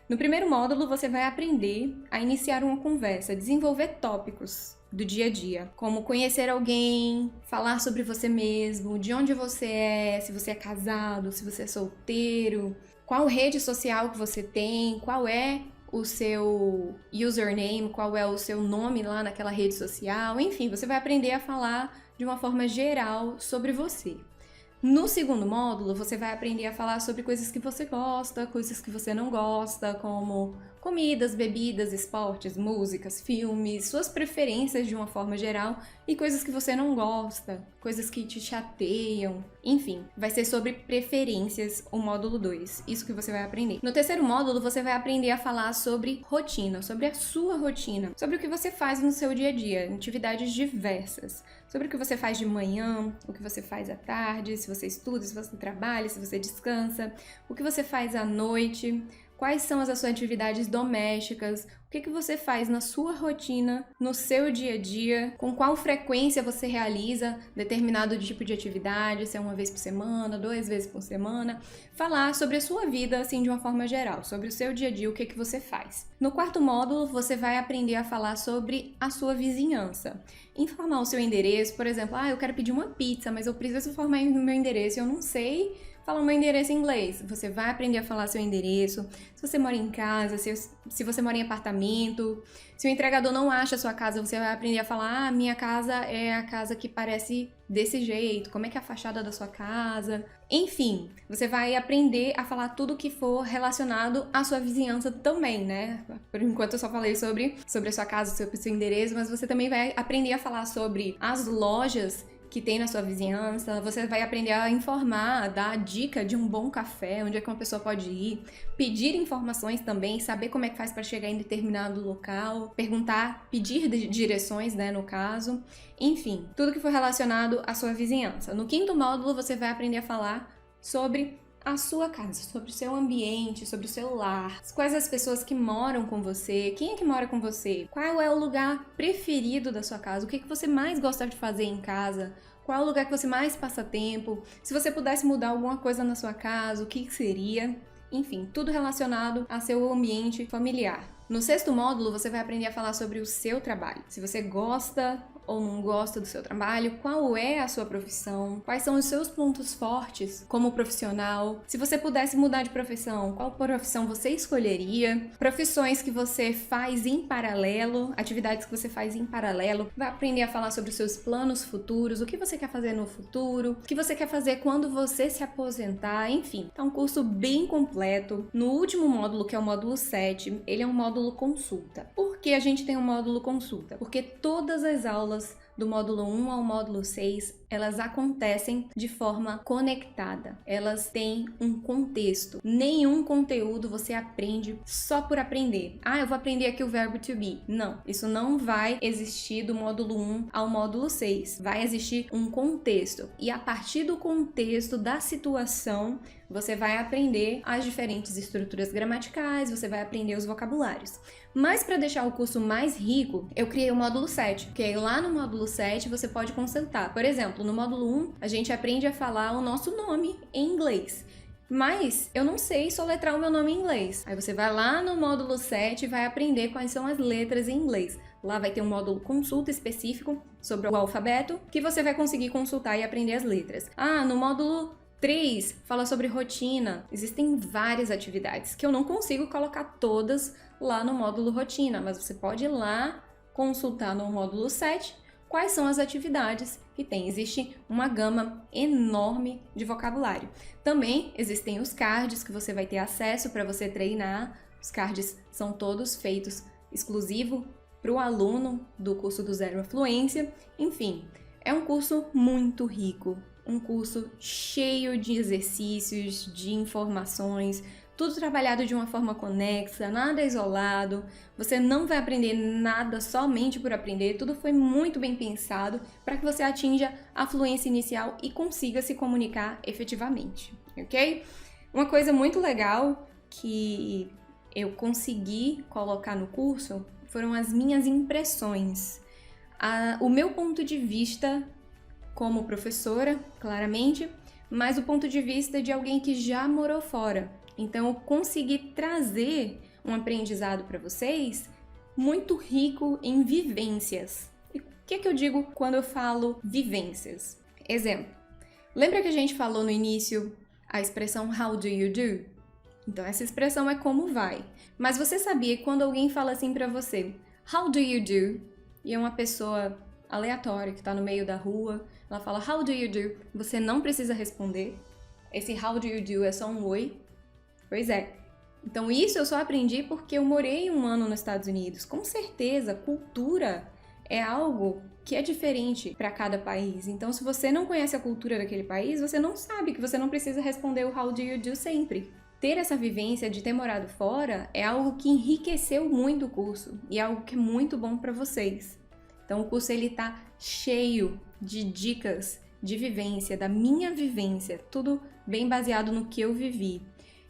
No primeiro módulo, você vai aprender a iniciar uma conversa, desenvolver tópicos do dia a dia, como conhecer alguém, falar sobre você mesmo, de onde você é, se você é casado, se você é solteiro, qual rede social que você tem, qual é o seu username, qual é o seu nome lá naquela rede social, enfim, você vai aprender a falar de uma forma geral sobre você. No segundo módulo, você vai aprender a falar sobre coisas que você gosta, coisas que você não gosta, como comidas, bebidas, esportes, músicas, filmes, suas preferências de uma forma geral e coisas que você não gosta, coisas que te chateiam, Enfim, vai ser sobre preferências o módulo 2, isso que você vai aprender. No terceiro módulo, você vai aprender a falar sobre rotina, sobre a sua rotina, sobre o que você faz no seu dia a dia, atividades diversas, sobre o que você faz de manhã, o que você faz à tarde, se você estuda, se você trabalha, se você descansa, o que você faz à noite, quais são as suas atividades domésticas, o que você faz na sua rotina, no seu dia a dia, com qual frequência você realiza determinado tipo de atividade, se é uma vez por semana, 2 vezes por semana. Falar sobre a sua vida, assim, de uma forma geral, sobre o seu dia a dia, o que você faz. No quarto módulo, você vai aprender a falar sobre a sua vizinhança. Informar o seu endereço, por exemplo, eu quero pedir uma pizza, mas eu preciso informar o meu endereço e eu não sei falar o meu endereço em inglês. Você vai aprender a falar seu endereço. Se você mora em casa, se você mora em apartamento, se o entregador não acha a sua casa, você vai aprender a falar, minha casa é a casa que parece desse jeito, como é que é a fachada da sua casa. Enfim, você vai aprender a falar tudo que for relacionado à sua vizinhança também, né? Por enquanto eu só falei sobre a sua casa, sobre o seu endereço, mas você também vai aprender a falar sobre as lojas que tem na sua vizinhança, você vai aprender a informar, dar a dica de um bom café, onde é que uma pessoa pode ir, pedir informações também, saber como é que faz para chegar em determinado local, perguntar, pedir direções, né, no caso. Enfim, tudo que for relacionado à sua vizinhança. No quinto módulo, você vai aprender a falar sobre a sua casa, sobre o seu ambiente, sobre o seu lar, quais as pessoas que moram com você, quem é que mora com você, qual é o lugar preferido da sua casa, o que você mais gosta de fazer em casa, qual é o lugar que você mais passa tempo, se você pudesse mudar alguma coisa na sua casa, o que seria? Enfim, tudo relacionado ao seu ambiente familiar. No sexto módulo, você vai aprender a falar sobre o seu trabalho. Se você gosta ou não gosta do seu trabalho, qual é a sua profissão, quais são os seus pontos fortes como profissional. Se você pudesse mudar de profissão, qual profissão você escolheria? Profissões que você faz em paralelo, atividades que você faz em paralelo. Vai aprender a falar sobre os seus planos futuros, o que você quer fazer no futuro, o que você quer fazer quando você se aposentar, enfim. É um curso bem completo. No último módulo, que é o módulo 7, ele é um módulo consulta. Por que a gente tem um módulo consulta? Porque todas as aulas do módulo 1 ao módulo 6, elas acontecem de forma conectada. Elas têm um contexto. Nenhum conteúdo você aprende só por aprender. Eu vou aprender aqui o verbo to be. Não, isso não vai existir do módulo 1 ao módulo 6. Vai existir um contexto. E a partir do contexto, da situação, você vai aprender as diferentes estruturas gramaticais, você vai aprender os vocabulários. Mas para deixar o curso mais rico, eu criei o módulo 7, porque aí lá no módulo 7 você pode consultar. Por exemplo, no módulo 1, a gente aprende a falar o nosso nome em inglês. Mas eu não sei soletrar o meu nome em inglês. Aí você vai lá no módulo 7 e vai aprender quais são as letras em inglês. Lá vai ter um módulo consulta específico sobre o alfabeto, que você vai conseguir consultar e aprender as letras. No módulo 3, fala sobre rotina. Existem várias atividades que eu não consigo colocar todas lá no módulo rotina, mas você pode ir lá consultar no módulo 7 quais são as atividades que tem. Existe uma gama enorme de vocabulário. Também existem os cards que você vai ter acesso para você treinar. Os cards são todos feitos exclusivo para o aluno do curso do Zero à Fluência. Enfim, é um curso muito rico. Um curso cheio de exercícios, de informações, tudo trabalhado de uma forma conexa, nada isolado. Você não vai aprender nada somente por aprender, tudo foi muito bem pensado para que você atinja a fluência inicial e consiga se comunicar efetivamente, ok? Uma coisa muito legal que eu consegui colocar no curso foram as minhas impressões. O meu ponto de vista como professora, claramente, mas o ponto de vista de alguém que já morou fora. Então, eu consegui trazer um aprendizado para vocês muito rico em vivências. E o que eu digo quando eu falo vivências? Exemplo. Lembra que a gente falou no início a expressão how do you do? Então, essa expressão é como vai. Mas você sabia que quando alguém fala assim para você, how do you do? E é uma pessoa aleatória que está no meio da rua, ela fala how do you do? Você não precisa responder. Esse how do you do é só um oi. Pois é. Então isso eu só aprendi porque eu morei 1 ano nos Estados Unidos. Com certeza, cultura é algo que é diferente para cada país. Então, se você não conhece a cultura daquele país, você não sabe que você não precisa responder o how do you do sempre. Ter essa vivência de ter morado fora é algo que enriqueceu muito o curso e é algo que é muito bom para vocês. Então, o curso ele tá cheio de dicas de vivência, da minha vivência, tudo bem baseado no que eu vivi.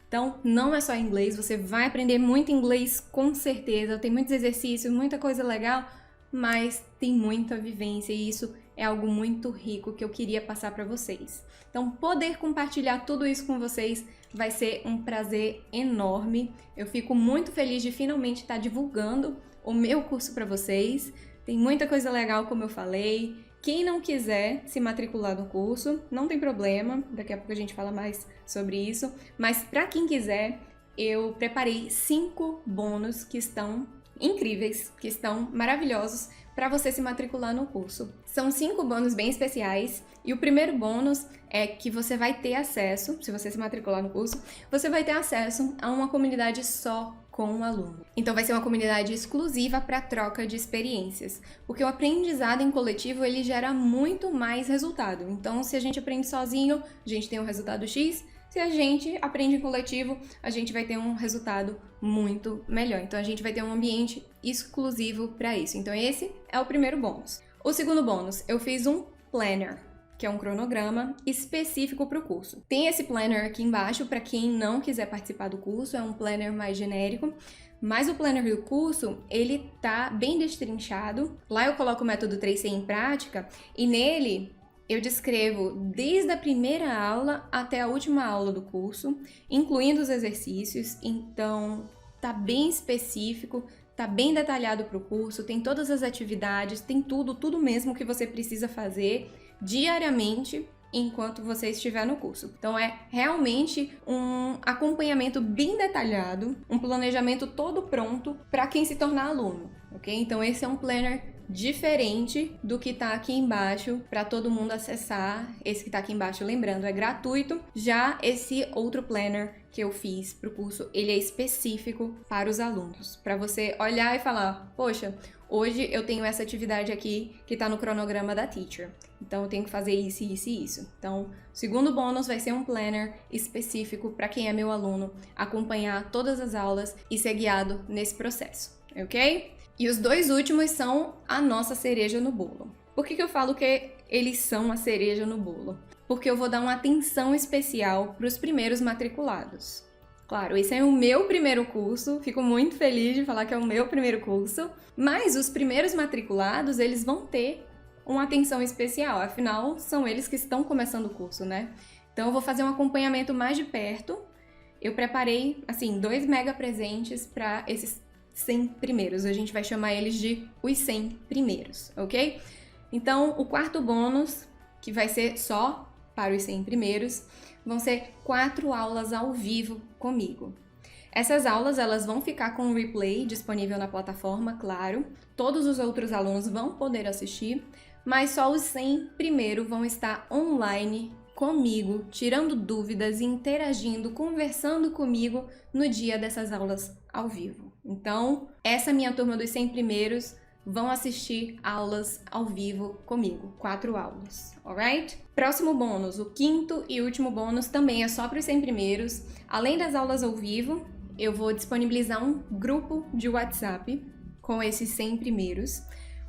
Então, não é só inglês, você vai aprender muito inglês com certeza, tem muitos exercícios, muita coisa legal, mas tem muita vivência e isso é algo muito rico que eu queria passar para vocês. Então, poder compartilhar tudo isso com vocês vai ser um prazer enorme. Eu fico muito feliz de finalmente estar divulgando o meu curso para vocês. Tem muita coisa legal, como eu falei. Quem não quiser se matricular no curso, não tem problema. Daqui a pouco a gente fala mais sobre isso. Mas para quem quiser, eu preparei 5 bônus que estão incríveis, que estão maravilhosos para você se matricular no curso. São 5 bônus bem especiais e o primeiro bônus é que você vai ter acesso, se você se matricular no curso, você vai ter acesso a uma comunidade só com o aluno. Então vai ser uma comunidade exclusiva para troca de experiências, porque o aprendizado em coletivo ele gera muito mais resultado. Então se a gente aprende sozinho, a gente tem um resultado X. Se a gente aprende em coletivo, a gente vai ter um resultado muito melhor. Então, a gente vai ter um ambiente exclusivo para isso. Então, esse é o primeiro bônus. O segundo bônus, eu fiz um planner, que é um cronograma específico para o curso. Tem esse planner aqui embaixo para quem não quiser participar do curso, é um planner mais genérico. Mas o planner do curso, ele tá bem destrinchado. Lá eu coloco o método 3C em prática e nele eu descrevo desde a primeira aula até a última aula do curso, incluindo os exercícios, então tá bem específico, tá bem detalhado para o curso, tem todas as atividades, tem tudo mesmo que você precisa fazer diariamente enquanto você estiver no curso. Então é realmente um acompanhamento bem detalhado, um planejamento todo pronto para quem se tornar aluno, ok? Então esse é um planner diferente do que tá aqui embaixo para todo mundo acessar. Esse que tá aqui embaixo, lembrando, é gratuito. Já esse outro planner que eu fiz pro curso, ele é específico para os alunos, para você olhar e falar, poxa, hoje eu tenho essa atividade aqui que tá no cronograma da teacher, então eu tenho que fazer isso, isso e isso. Então, o segundo bônus vai ser um planner específico para quem é meu aluno, acompanhar todas as aulas e ser guiado nesse processo, ok? E os 2 últimos são a nossa cereja no bolo. Por que eu falo que eles são a cereja no bolo? Porque eu vou dar uma atenção especial para os primeiros matriculados. Claro, esse é o meu primeiro curso, fico muito feliz de falar que é o meu primeiro curso, mas os primeiros matriculados, eles vão ter uma atenção especial, afinal, são eles que estão começando o curso, né? Então eu vou fazer um acompanhamento mais de perto. Eu preparei, assim, 2 mega presentes para esses 100 primeiros. A gente vai chamar eles de os 100 primeiros, ok? Então, o quarto bônus, que vai ser só para os 100 primeiros, vão ser 4 aulas ao vivo comigo. Essas aulas, elas vão ficar com o replay disponível na plataforma, claro. Todos os outros alunos vão poder assistir, mas só os 100 primeiros vão estar online comigo, tirando dúvidas, interagindo, conversando comigo no dia dessas aulas ao vivo. Então, essa minha turma dos 100 primeiros vão assistir aulas ao vivo comigo, 4 aulas, alright? Próximo bônus, o quinto e último bônus também é só para os 100 primeiros. Além das aulas ao vivo, eu vou disponibilizar um grupo de WhatsApp com esses 100 primeiros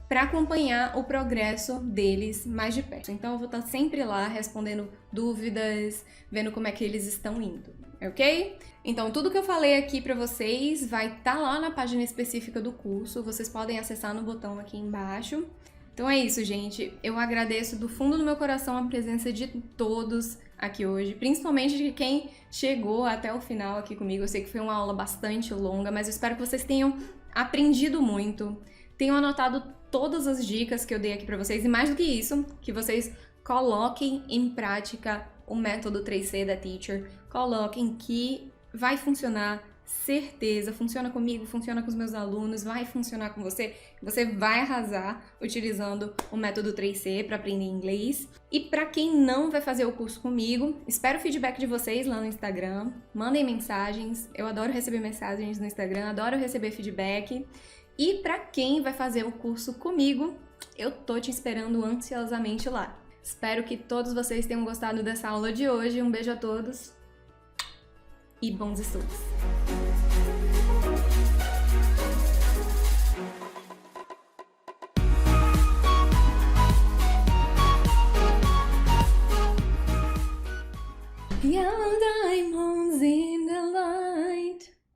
para acompanhar o progresso deles mais de perto. Então eu vou estar sempre lá respondendo dúvidas, vendo como é que eles estão indo, ok? Então tudo que eu falei aqui para vocês vai estar lá na página específica do curso, vocês podem acessar no botão aqui embaixo. Então é isso, gente. Eu agradeço do fundo do meu coração a presença de todos aqui hoje, principalmente de quem chegou até o final aqui comigo. Eu sei que foi uma aula bastante longa, mas eu espero que vocês tenham aprendido muito, tenham anotado todas as dicas que eu dei aqui para vocês e mais do que isso, que vocês coloquem em prática o método 3C da Teacher, coloquem que vai funcionar, certeza, funciona comigo, funciona com os meus alunos, vai funcionar com você, você vai arrasar utilizando o método 3C para aprender inglês. E para quem não vai fazer o curso comigo, espero o feedback de vocês lá no Instagram, mandem mensagens, eu adoro receber mensagens no Instagram, adoro receber feedback. E para quem vai fazer o curso comigo, Eu tô te esperando ansiosamente lá. Espero que todos vocês tenham gostado dessa aula de hoje. Um beijo a todos e bons estudos!